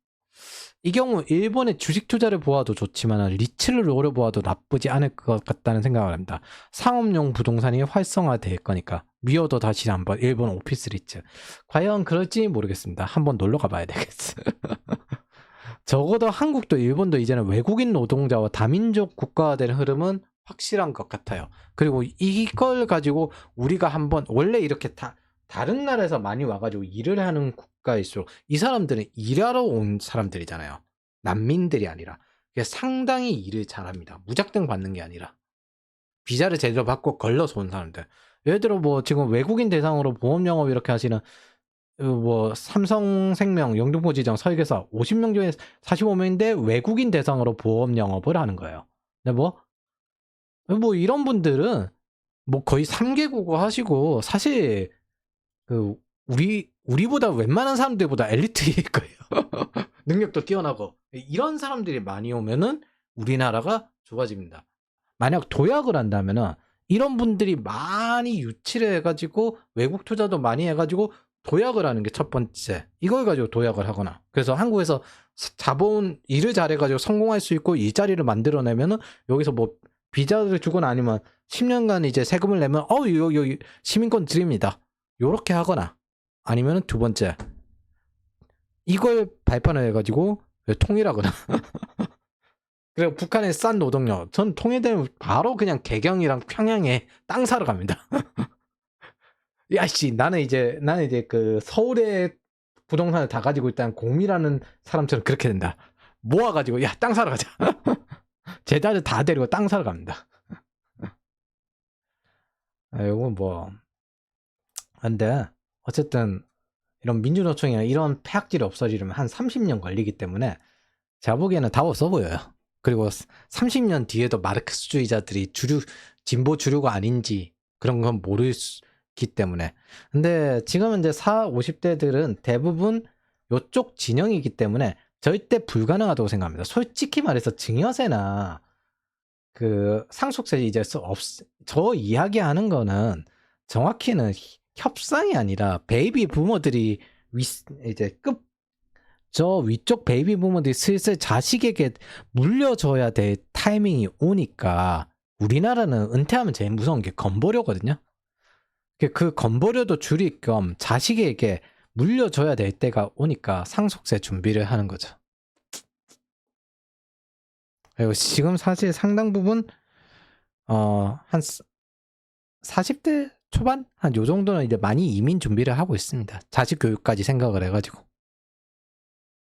이 경우 일본의 주식 투자를 보아도 좋지만 리츠를 노려보아도 나쁘지 않을 것 같다는 생각을 합니다. 상업용 부동산이 활성화될 거니까. 미어도 다시 한번 일본 오피스 리츠. 과연 그럴지 모르겠습니다. 한번 놀러 가봐야 되겠어. 적어도 한국도 일본도 이제는 외국인 노동자와 다민족 국가가 되는 흐름은 확실한 것 같아요. 그리고 이걸 가지고 우리가 한번 원래 이렇게 다른 나라에서 많이 와가지고 일을 하는 국가일수록 이 사람들은 일하러 온 사람들이잖아요. 난민들이 아니라. 상당히 일을 잘합니다. 무작정 받는 게 아니라. 비자를 제대로 받고 걸러서 온 사람들. 예를 들어 뭐 지금 외국인 대상으로 보험 영업 이렇게 하시는 뭐 삼성생명, 영등포지점, 설계사 50명 중에 45명인데 외국인 대상으로 보험 영업을 하는 거예요. 근데 뭐 이런 분들은 뭐 거의 3개 국어 하시고 사실 그 우리보다 웬만한 사람들보다 엘리트일 거예요. 능력도 뛰어나고 이런 사람들이 많이 오면은 우리나라가 좋아집니다. 만약 도약을 한다면은 이런 분들이 많이 유치를 해가지고 외국 투자도 많이 해가지고 도약을 하는 게 첫 번째. 이걸 가지고 도약을 하거나. 그래서 한국에서 자본 일을 잘해가지고 성공할 수 있고 일자리를 만들어내면은 여기서 뭐 비자를 주거나 아니면 10년간 이제 세금을 내면 여기 시민권 드립니다. 요렇게 하거나 아니면 두 번째 이걸 발판을 해가지고 통일하거나. 그리고 북한의 싼 노동력. 전 통일되면 바로 그냥 개경이랑 평양에 땅 사러 갑니다. 야씨 나는 이제 그 서울에 부동산을 다 가지고 있다는 공미라는 사람처럼 그렇게 된다. 모아가지고 야 땅 사러 가자. 제자들 다 데리고 땅 사러 갑니다. 요건 뭐 근데 어쨌든 이런 민주노총이나 이런 폐악질이 없어지려면 한 30년 걸리기 때문에 제가 보기에는 답 없어 보여요. 그리고 30년 뒤에도 마르크스주의자들이 진보 주류가 아닌지 그런 건 모르기 때문에. 근데 지금은 이제 50대들은 대부분 요쪽 진영이기 때문에 절대 불가능하다고 생각합니다. 솔직히 말해서 증여세나 그 상속세 이제 저 이야기하는 거는 정확히는 협상이 아니라 베이비 부모들이 이제 저 위쪽 베이비 부모들이 슬슬 자식에게 물려줘야 될 타이밍이 오니까 우리나라는 은퇴하면 제일 무서운 게 건보료거든요. 그 건보료도 줄일 겸 자식에게 물려줘야 될 때가 오니까 상속세 준비를 하는 거죠. 그리고 지금 사실 상당 부분 한 40대 초반 한 요 정도는 이제 많이 이민 준비를 하고 있습니다. 자식 교육까지 생각을 해가지고.